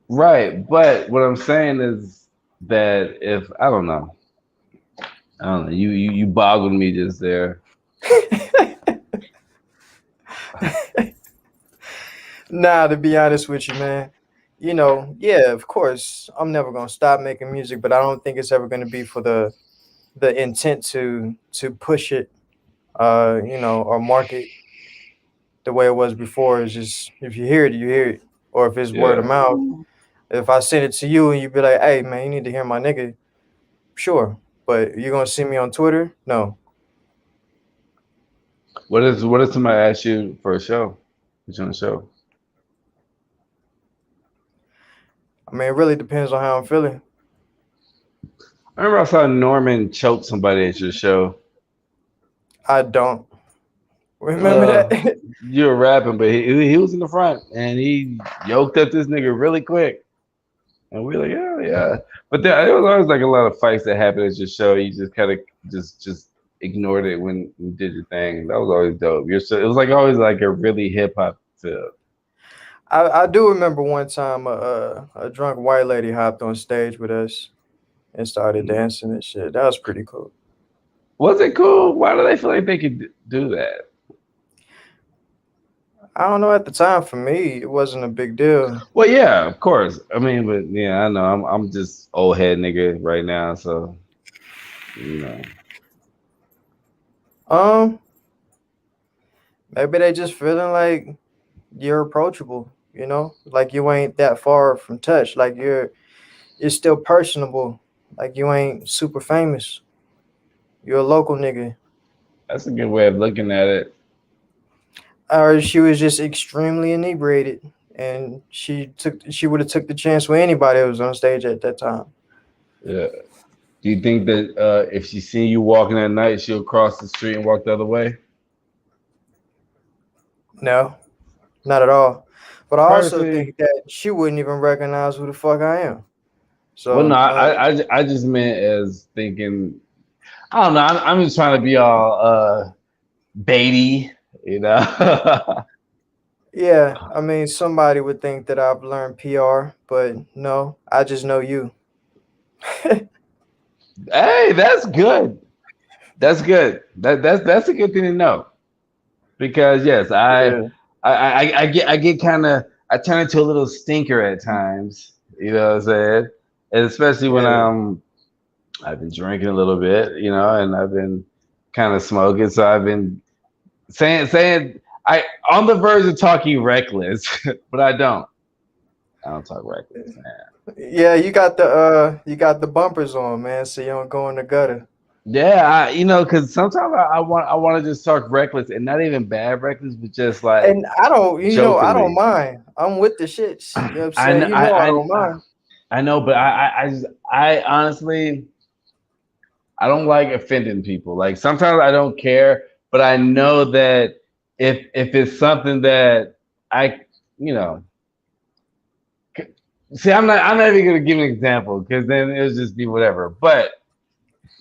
Right, but what I'm saying is that if I don't know, you boggled me just there. Nah, to be honest with you, man, yeah, of course, I'm never gonna stop making music, but I don't think it's ever gonna be for the intent to push it, or market the way it was before. Is just if you hear it, you hear it, or if it's word of Yeah. mouth. If I send it to you and you be like, "Hey, man, you need to hear my nigga," sure, but you gonna see me on Twitter? No. What if somebody asks you for a show? Put you on a show. I mean, it really depends on how I'm feeling. I remember I saw Norman choke somebody at your show. I don't remember Uh, that. you were rapping, but he was in the front and he yoked up this nigga really quick. And we were like, yeah, yeah. But there was always like a lot of fights that happened at your show. You just kind of just ignored it when you did your thing. That was always dope. Your show, it was like always like a really hip hop feel. I do remember one time a drunk white lady hopped on stage with us and started dancing and shit. That was pretty cool. Was it cool? Why do they feel like they could do that? I don't know. At the time, for me, it wasn't a big deal. Well, yeah, of course. I mean, but yeah, I know. I'm just old head nigga right now, so you know. Um, Maybe they just feeling like you're approachable. Like you ain't that far from touch. Like you're still personable. Like you ain't super famous. You're a local nigga. That's a good way of looking at it. Or she was just extremely inebriated, and she would have took the chance with anybody that was on stage at that time. Yeah. Do you think that if she seen you walking at night, she'll cross the street and walk the other way? No, not at all. But I also Personally, think that she wouldn't even recognize who the fuck I am. well, no, So, I just meant as thinking. I don't know. I'm just trying to be all baity, you know. yeah, I mean, somebody would think that I've learned PR, but no, I just know you. Hey, that's good. That's good. That's a good thing to know. because yes, Yeah, I get kind of I turn into a little stinker at times. You know what I'm saying? And especially when yeah. I've been drinking a little bit, you know, and I've been kind of smoking, so I've been saying I on the verge of talking reckless, but I don't. I don't talk reckless, man. Yeah, you got the bumpers on, man, so you don't go in the gutter. Yeah, you know, because sometimes I want to just talk reckless and not even bad reckless, but just like And I don't, I don't jokingly. I I'm with the shits. You know what I'm I, saying? kn- I don't mind. I know, but I honestly I don't like offending people. Like sometimes I don't care, but I know that if it's something that I you know see I'm not even gonna give an example because then it'll just be whatever. But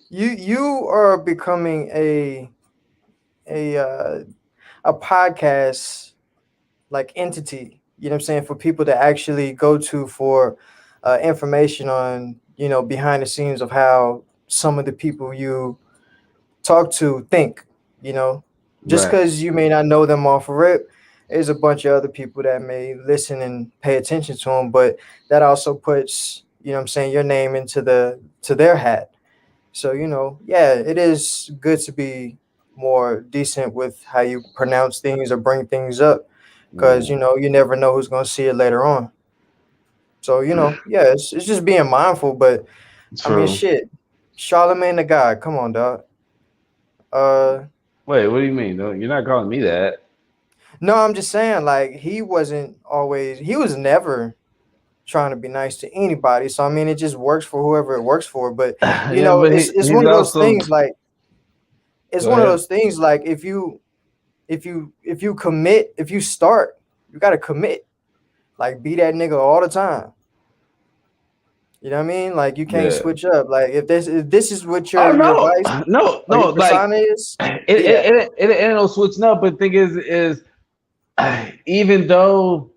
You are becoming a uh, a podcast like entity. You know what I'm saying? For people to actually go to for information on behind the scenes of how some of the people you talk to think. You know, just right, because you may not know them off of rip, there's a bunch of other people that may listen and pay attention to them. But that also puts what I'm saying, your name into to their hat. So, yeah, it is good to be more decent with how you pronounce things or bring things up because, yeah, you never know who's going to see it later on. So, yeah, it's just being mindful. But I mean, true. shit, Charlemagne the God, come on, dog. Uh, Wait, what do you mean? No, you're not calling me that. no, I'm just saying, like, he was never trying to be nice to anybody. So, I mean, it just works for whoever it works for. But, Yeah, but it's he's one of those also things like, it's go one of ahead. those things like if you commit, if you start, you gotta commit. Like be that nigga all the time. You know what I mean? Like you can't Yeah. switch up. Like if this is what Oh your vice no, no, or your no. Like persona is, be that. it ain't no switching up. But the thing is even though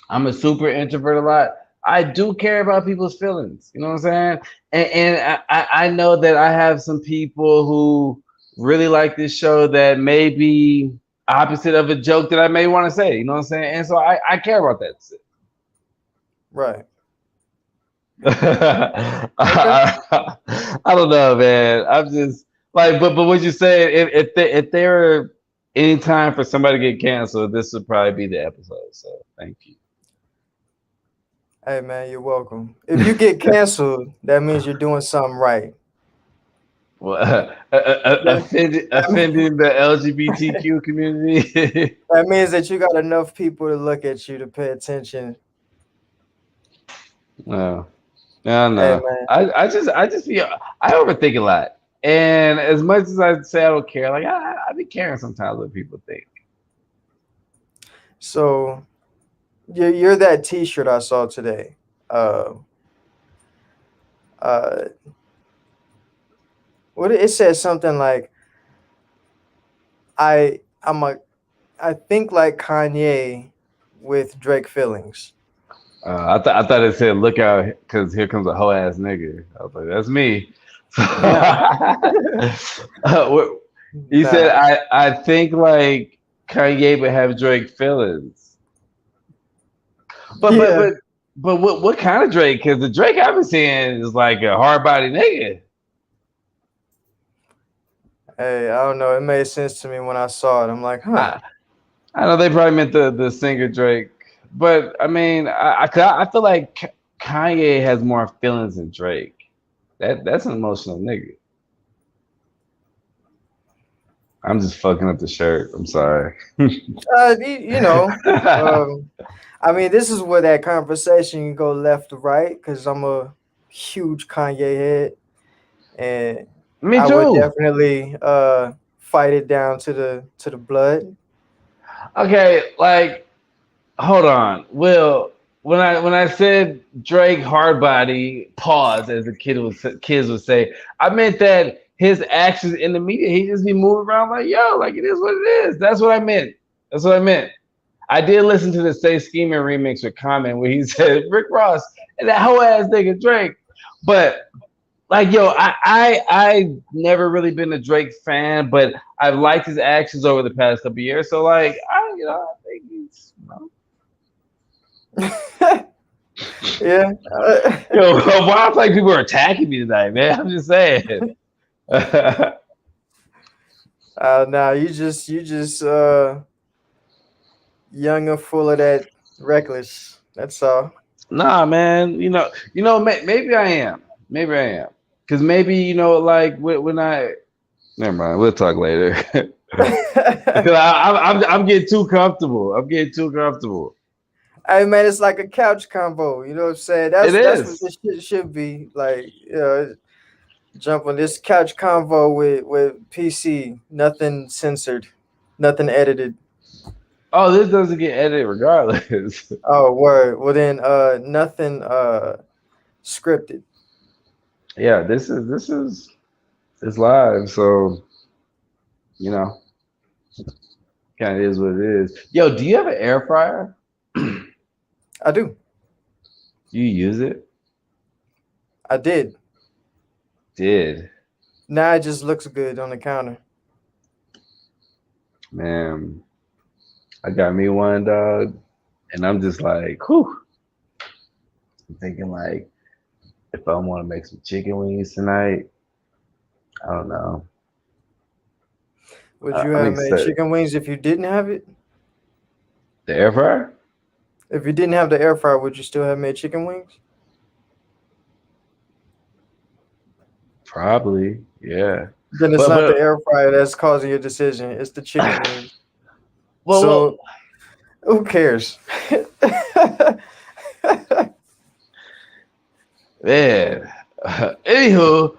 I'm a super introvert a lot, I do care about people's feelings. You know what I'm saying? And I know that I have some people who really like this show that may be opposite of a joke that I may want to say. You know what I'm saying? And so I care about that. Right. Okay. I don't know, man. I'm just like, but what you said, if there were any time for somebody to get canceled, this would probably be the episode. So thank you. Hey man, you're welcome. If you get canceled, that means you're doing something right. Well, That, that, mean- offending the LGBTQ community. that means that you got enough people to look at you to pay attention. No, no, Hey no. man. I just feel I overthink a lot, and as much as I say I don't care, like I be caring sometimes what people think. So you're that T-shirt I saw today. Uh, uh, what it says something like I'm a I think like Kanye with Drake feelings. I thought it said look out because here comes a hoe ass nigga. I was like, that's me. Nah, He said nah. I think like Kanye would have Drake feelings, but but Yeah. but but what kind of Drake? Because the Drake I've been seeing is like a hard body nigga. Hey, I don't know. It made sense to me when I saw it. I'm like, huh. I I know they probably meant the singer Drake, but I mean I feel like Kanye has more feelings than Drake. That's an emotional nigga. I'm just fucking up the shirt. I'm sorry. You know, um, I mean, this is where that conversation can go left to right because I'm a huge Kanye head, and Me I would too. definitely fight it down to the blood. Okay, like hold on. Will when I said Drake hard body pause as the kids would say, I meant that his actions in the media, he just be moving around like yo, like it is what it is. That's what I meant. That's what I meant. I did listen to the Stay Scheming remix with Common where he said Rick Ross and that whole ass nigga Drake. But like yo, I never really been a Drake fan, but I've liked his actions over the past couple years. So like I think he's Yeah. yo, why like people are attacking me tonight, man? I'm just saying. Nah, you just young and full of that reckless. That's all. Nah, man. Maybe I am. Maybe I am. Cause maybe like when I never mind. We'll talk later. Because I'm getting too comfortable. I'm getting too comfortable. Hey man, it's like a couch combo. You know what I'm saying? It That's what is. this shit should be. Like, jump on this couch convo with PC. Nothing censored, nothing edited. Oh, this doesn't get edited regardless. Oh word. Well then, nothing scripted. Yeah, this is it's live, so you know, kind of is what it is. Yo, do you have an air fryer? I do. You use it? I did. Did Now it just looks good on the counter. man? I got me one dog, and I'm just like, whew. I'm thinking like, if I want to make some chicken wings tonight, I don't know. Would you I'm have made excited. chicken wings if you didn't have it? The air fryer? If you didn't have the air fryer, would you still have made chicken wings? Probably, yeah. Then it's But not the but air fryer that's causing your decision. It's the chicken wings. well, So who cares? Hey, man. Anywho,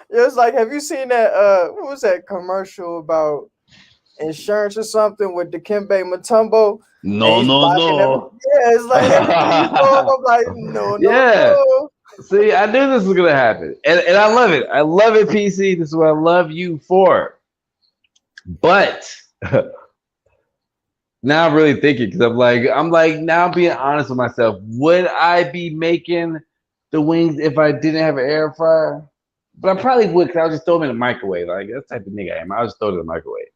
it's like have you seen that what was that commercial about insurance or something with Dikembe Mutombo and no, he's no, blocking every no. yeah, it's like everything you go up, I'm like, no, no, Yeah. no. See, I knew this was gonna happen, and I love it. I love it, PC. This is what I love you for. But now I'm really thinking because I'm like now being honest with myself. Would I be making the wings if I didn't have an air fryer? But I probably would because I would just throw them in the microwave. Like that's the type of nigga I am. I would just throw it in the microwave.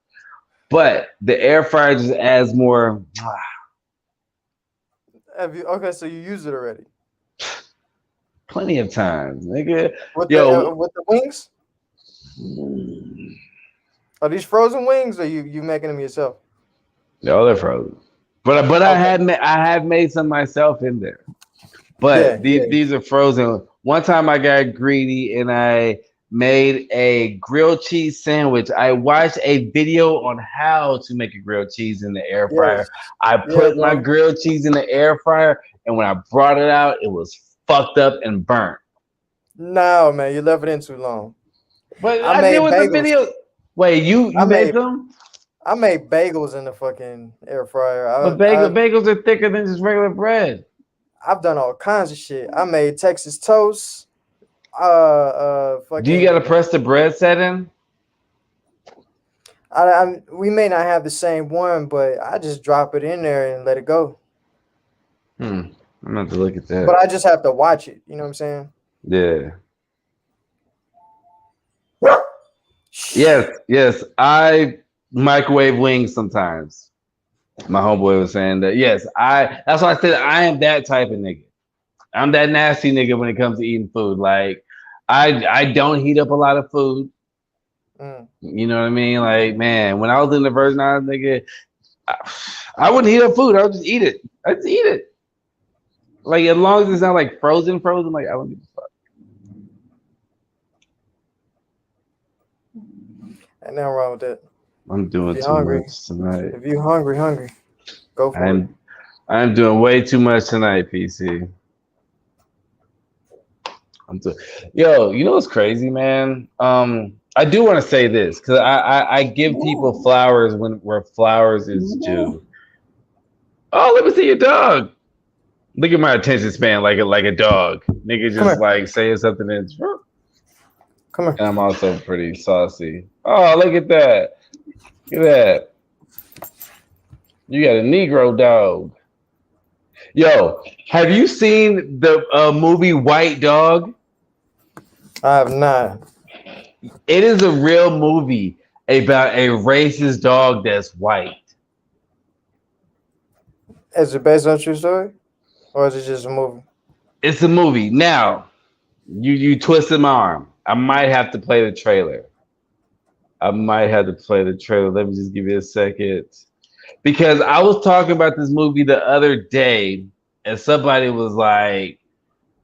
But the air fryer just adds more. Have you okay, so you use it already. Plenty of times, nigga. With Yo, the wings? Are these frozen wings or you making them yourself? no, they're frozen. But Okay. I have made some myself in there. Yeah, But yeah. these are frozen. One time I got greedy and I made a grilled cheese sandwich. I watched a video on how to make a grilled cheese in the air fryer. Yes. I Yeah, put my bro. grilled cheese in the air fryer, and when I brought it out, it was fucked up and burnt. No, man, you left it in too long. But I I did made with the bagels. video. Wait, you I made made some? I made bagels in the fucking air fryer. But I bagels are thicker than just regular bread. I've done all kinds of shit. I made Texas toast. Do you gotta Fucking. press the bread setting? We may not have the same one, but I just drop it in there and let it go. I'm gonna have to look at But that. I just have to watch it. You know what I'm saying? Yeah. Yes. I microwave wings sometimes. My homeboy was saying that. Yes, that's why I said I am that type of nigga. I'm that nasty nigga when it comes to eating food. Like I don't heat up a lot of food. Mm. You know what I mean? Like, man, when I was in the Virgin Islands, nigga, I wouldn't heat up food. I would just eat it. I just eat it. Like as long as it's not like frozen, like I wouldn't give a fuck. Ain't nothing wrong with that. I'm If doing you're too hungry, much tonight. if you hungry, go for it. I'm doing way too much tonight, PC. I'm doing, yo, you know what's crazy, man? I do want to say this because I give people flowers when where flowers is due. Oh, let me see your dog. Look at my attention span like a dog. Nigga Come just here. like saying something and Come here. I'm also pretty saucy. Oh, look at that. Look at that. You got a Negro dog. Yo, have you seen the movie White Dog? I have not. It is a real movie about a racist dog that's white. Is it based on a true story, or is it just a movie? It's a movie. Now, you twisted my arm. I might have to play the trailer. I might have to play the trailer. Let me just give you a second. Because I was talking about this movie the other day, and somebody was like,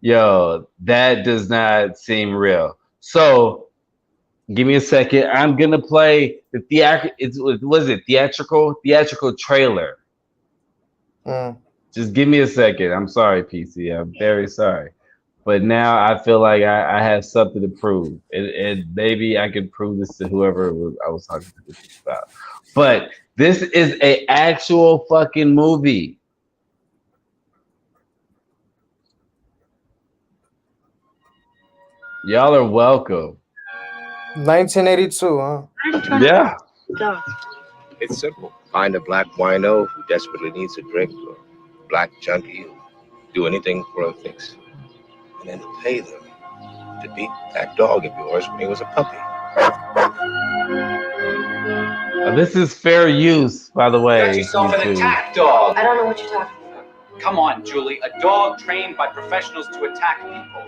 yo, that does not seem real. So give me a second. I'm gonna play the theatrical. It's was it theatrical trailer. Mm. Just give me a second. I'm sorry, PC. I'm very sorry. But now I feel like I have something to prove, and maybe I can prove this to whoever I was talking to this about. But this is a actual fucking movie. Y'all are welcome. 1982, huh? Yeah. It's simple. Find a black wino who desperately needs a drink, or a black junkie who do anything for a fix, and then pay them to beat that dog of yours when he was a puppy. This is fair use, by the way. Got yourself an YouTube. attack dog. I don't know what you're talking about. Come on, Julie. A dog trained by professionals to attack people.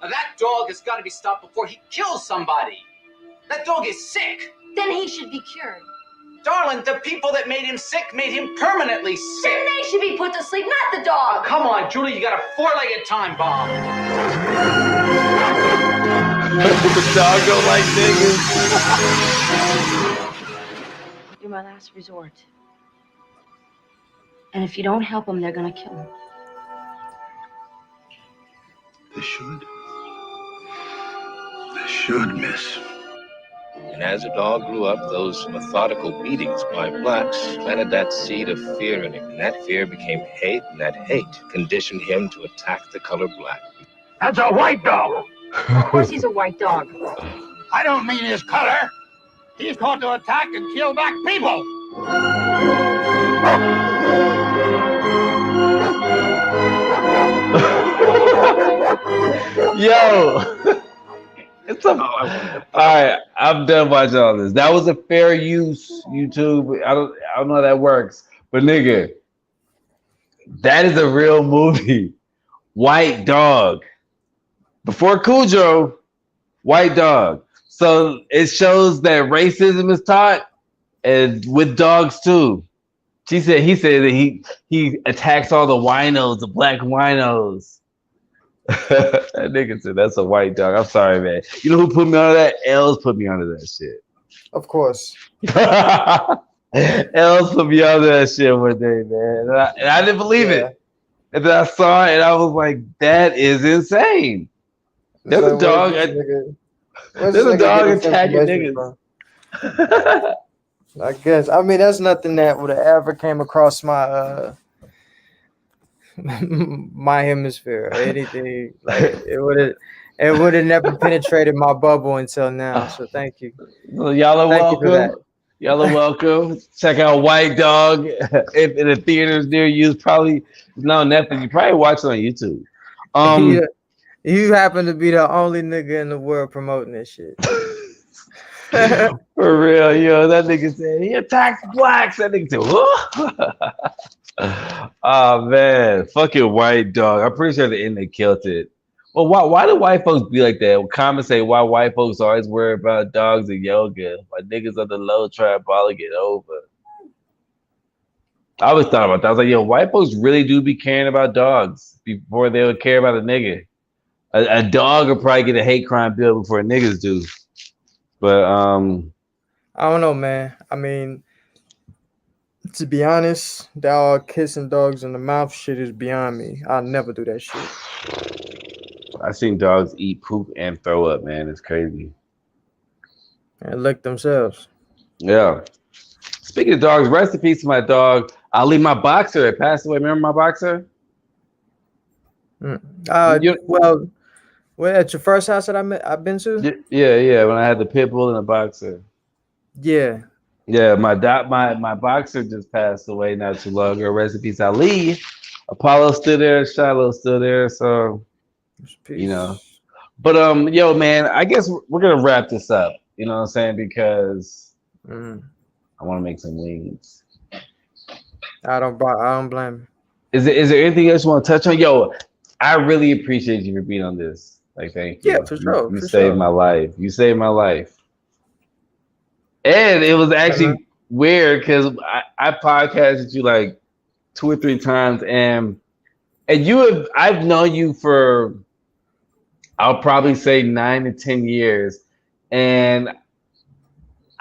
Now that dog has got to be stopped before he kills somebody. That dog is sick. Then he should be cured. Darling, the people that made him sick made him permanently sick. Then they should be put to sleep, not the dog. Come on, Julie. You got a four-legged time bomb. The dog don't like niggas. You're my last resort. And if you don't help them, they're gonna kill him. They should. They should, miss. And as the dog grew up, those methodical beatings by blacks planted that seed of fear in him. And that fear became hate, and that hate conditioned him to attack the color black. That's a white dog. Of course he's a white dog. I don't mean his color. He's taught to attack and kill black people. Yo. It's a all right. I'm done watching all this. That was a fair use, YouTube. I don't know how that works, but nigga, that is a real movie. White Dog. Before Cujo, White Dog. So it shows that racism is taught, and with dogs too. He said that he attacks all the winos, the black winos. That nigga said that's a white dog. I'm sorry, man. You know who put me onto that? Els put me onto that shit. Of course. Els put me onto that shit one day, man. And I didn't believe it. And then I saw it and I was like, that is insane. There's a dog. There's a dog attacking niggas. I guess. I mean, that's nothing that would have ever came across my my hemisphere or anything. Like it would have never penetrated my bubble until now. So thank you. Well, y'all are welcome. Y'all are welcome. Check out White Dog if in the theaters near you. Probably no Netflix. You probably watch it on YouTube. You happen to be the only nigga in the world promoting this shit. For real, yo, that nigga said he attacks blacks. That nigga said, oh man, fucking White Dog. I'm pretty sure the end they killed it. Well, why do white folks be like that? Comments say why white folks always worry about dogs and yoga. Why niggas on the low try to get over. I always thought about that. I was like, yo, white folks really do be caring about dogs before they would care about a nigga. A dog would probably get a hate crime bill before niggas do. But I don't know, man. I mean, to be honest, that all kissing dogs in the mouth shit is beyond me. I'll never do that shit. I seen dogs eat poop and throw up, man. It's crazy. And lick themselves. Yeah. Speaking of dogs, rest in peace to my dog. I'll leave my boxer. It passed away. Remember my boxer? Well, at your first house that I've been to? Yeah. When I had the pit bull and the boxer. Yeah. Yeah, my boxer just passed away not too long ago. Rest in peace, Ali. Apollo's still there, Shiloh's still there, so you know. Peace. But yo, man, I guess we're gonna wrap this up. You know what I'm saying? Because Mm. I want to make some wings. I don't blame Is there anything else you want to touch on? Yo, I really appreciate you for being on this. Like, thank you. Yeah, you. for You, sure, you for saved sure. my life. You saved my life. And it was Yeah, man. actually weird because I podcasted you like 2 or 3 times, and I've known you for I'll probably say 9 to 10 years, and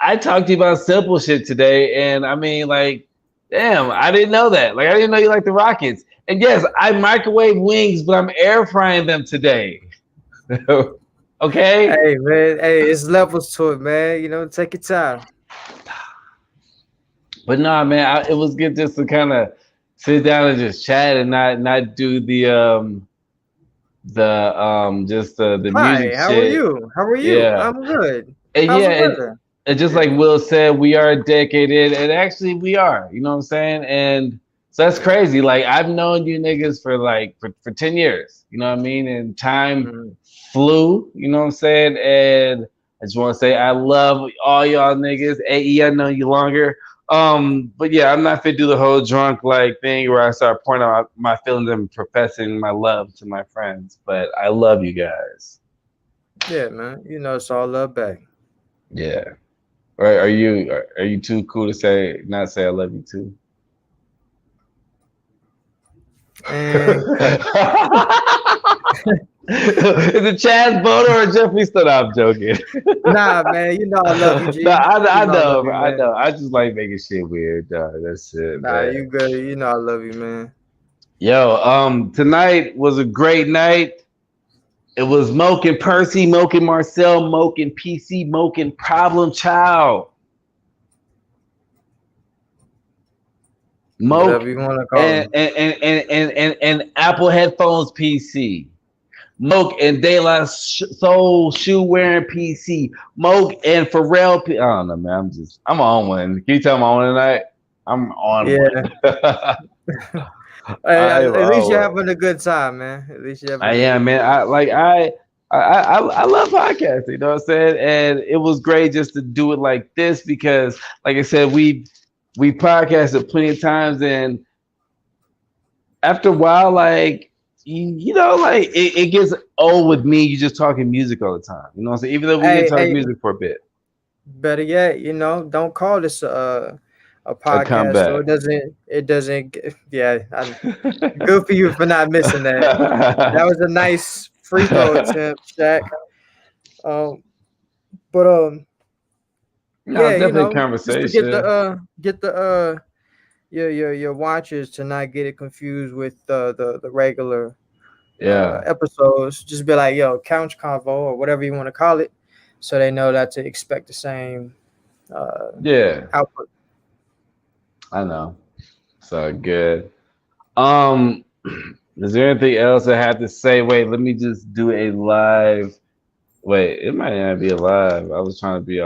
I talked to you about simple shit today, and I mean, like, damn, I didn't know that. Like, I didn't know you like the Rockets. And yes, I microwave wings, but I'm air frying them today. Okay? Hey man, hey, it's levels to it, man. You know, take your time. But nah, man, it was good just to kind of sit down and just chat and not do the just the music Hi, how are shit. you? How are you? Yeah. I'm good. And How's yeah, the and, weather? and just like Yeah, Will said, we are a decade in, and actually we are. You know what I'm saying? And so that's yeah. crazy. Like I've known you niggas for for 10 years. You know what I mean? And time Mm. flew. You know what I'm saying? And I just want to say I love all y'all niggas. AE, I know you longer. But yeah, I'm not fit to do the whole drunk like thing where I start pointing out my feelings and professing my love to my friends. But I love you guys. Yeah, man. You know, it's all love back. Yeah. Are you too cool to say not say I love you too? And cut. Is it Chaz Bono or Jeffree Stud? I'm joking. Nah, man. You know I love you, No, G. You I know I love know, you, bro. I man. know. I just like making shit weird, dog. That's it, Nah, man. you good. You know I love you, man. Yo, tonight was a great night. It was Moke and Percy, Moke and Marcel, Moke and PC, Moke and Problem Child. Whatever Moke you want to call and him. Apple headphones PC. Moke and De La Soul shoe wearing PC. Moke and Pharrell. I don't know, man. I'm on one. Can you tell I'm on one tonight? I'm on Yeah. one. Hey, I'm at least on you're one. having a good time, man. At least you're I having a am, good man. time. I love podcasting. You know what I'm saying? And it was great just to do it like this because, like I said, we podcasted plenty of times, and after a while, like like it gets old with me. You just talking music all the time. You know what I'm saying? Even though we did Hey, talk hey, music for a bit, better yet, you know, don't call this a I come podcast, so back. it doesn't. Yeah, good for you for not missing that. That was a nice free throw attempt, Shaq. Um, but No, yeah, you definitely know, just to conversation. get the your watchers to not get it confused with the regular Yeah, episodes. Just be like, yo, couch convo or whatever you want to call it, so they know that to expect the same uh yeah, output. I know. So good. Um, is there anything else I have to say? Wait, let me just do a live. Wait, it might not be a live. I was trying to be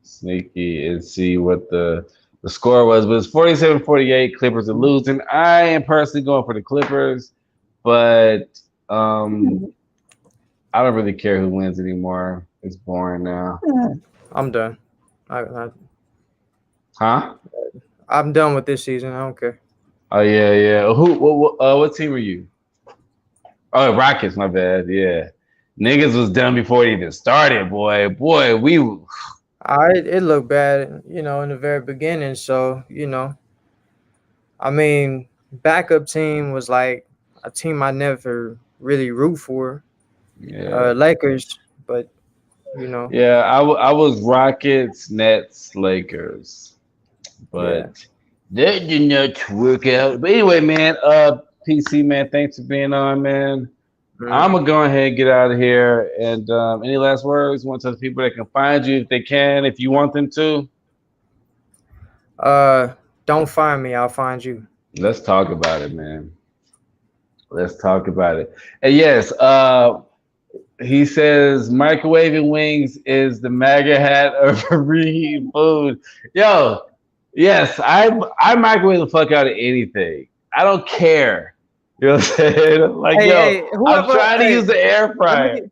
sneaky and see what the score was, but it's 47-48. Clippers are losing. I am personally going for the Clippers, but I don't really care who wins anymore. It's boring now. I'm done. I Huh? I'm done with this season. I don't care. Oh yeah, yeah. What team are you? Oh, Rockets. My bad. Yeah, niggas was done before it even started. Boy, we. It looked bad, you know, in the very beginning. So you know, I mean, backup team was like a team I never really root for, Yeah. Lakers. But you know, Yeah, I was Rockets, Nets, Lakers, yeah. but that did not work out. But anyway, man, PC man, thanks for being on, man. I'm Mhm. gonna go ahead and get out of here. And any last words? You want to tell the people they can find you if they can, if you want them to? Uh, don't find me. I'll find you. Let's talk about it, man. Let's talk about it. And yes, He says microwaving wings is the MAGA hat of reheating food. Yo, yes, I microwave the fuck out of anything. I don't care. You know what I'm saying? Like, Hey, I'm trying to use the air fryer.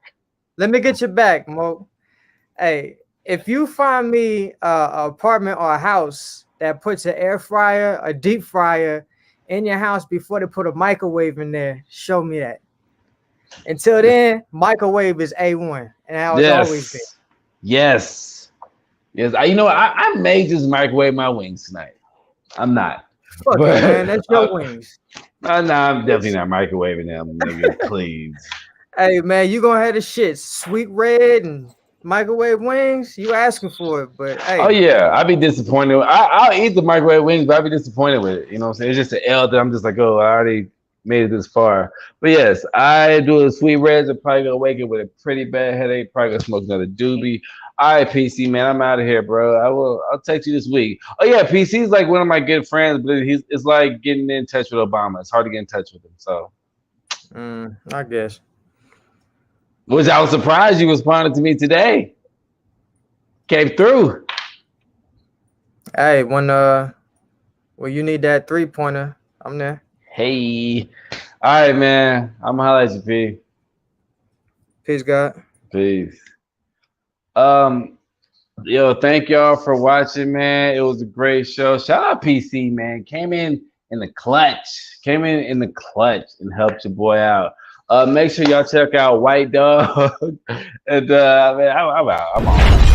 Let me get you back, Mo. Hey, if you find me an apartment or a house that puts an air fryer, a deep fryer in your house before they put a microwave in there, show me that. Until then, microwave is A1, and how it's always been. Yes. You know what? I may just microwave my wings tonight. I'm not. Fuck it, man. That's your wings. No, I'm definitely not microwaving them, nigga. Please. Hey, man, you gonna have the shit sweet red and microwave wings? You asking for it, but hey. Oh yeah, I'd be disappointed. I'll eat the microwave wings, but I'd be disappointed with it. You know what I'm saying? It's just an L that I'm just like, oh, I already made it this far. But yes, I do a sweet reds. I'm probably gonna wake up with a pretty bad headache. Probably gonna smoke another doobie. All right, PC man, I'm out of here, bro. I'll text you this week. Oh yeah, PC's like one of my good friends, but it's like getting in touch with Obama. It's hard to get in touch with him. So, I guess. Which I was surprised you responded to me today. Came through. Hey, when you need that 3-pointer, I'm there. Hey. All right, man. I'm gonna holler at you, P. Peace, God. Peace. Yo, thank y'all for watching, man. It was a great show. Shout out PC, man. Came in the clutch. Came in the clutch and helped your boy out. Make sure y'all check out White Dog. And man, I'm out. I'm out.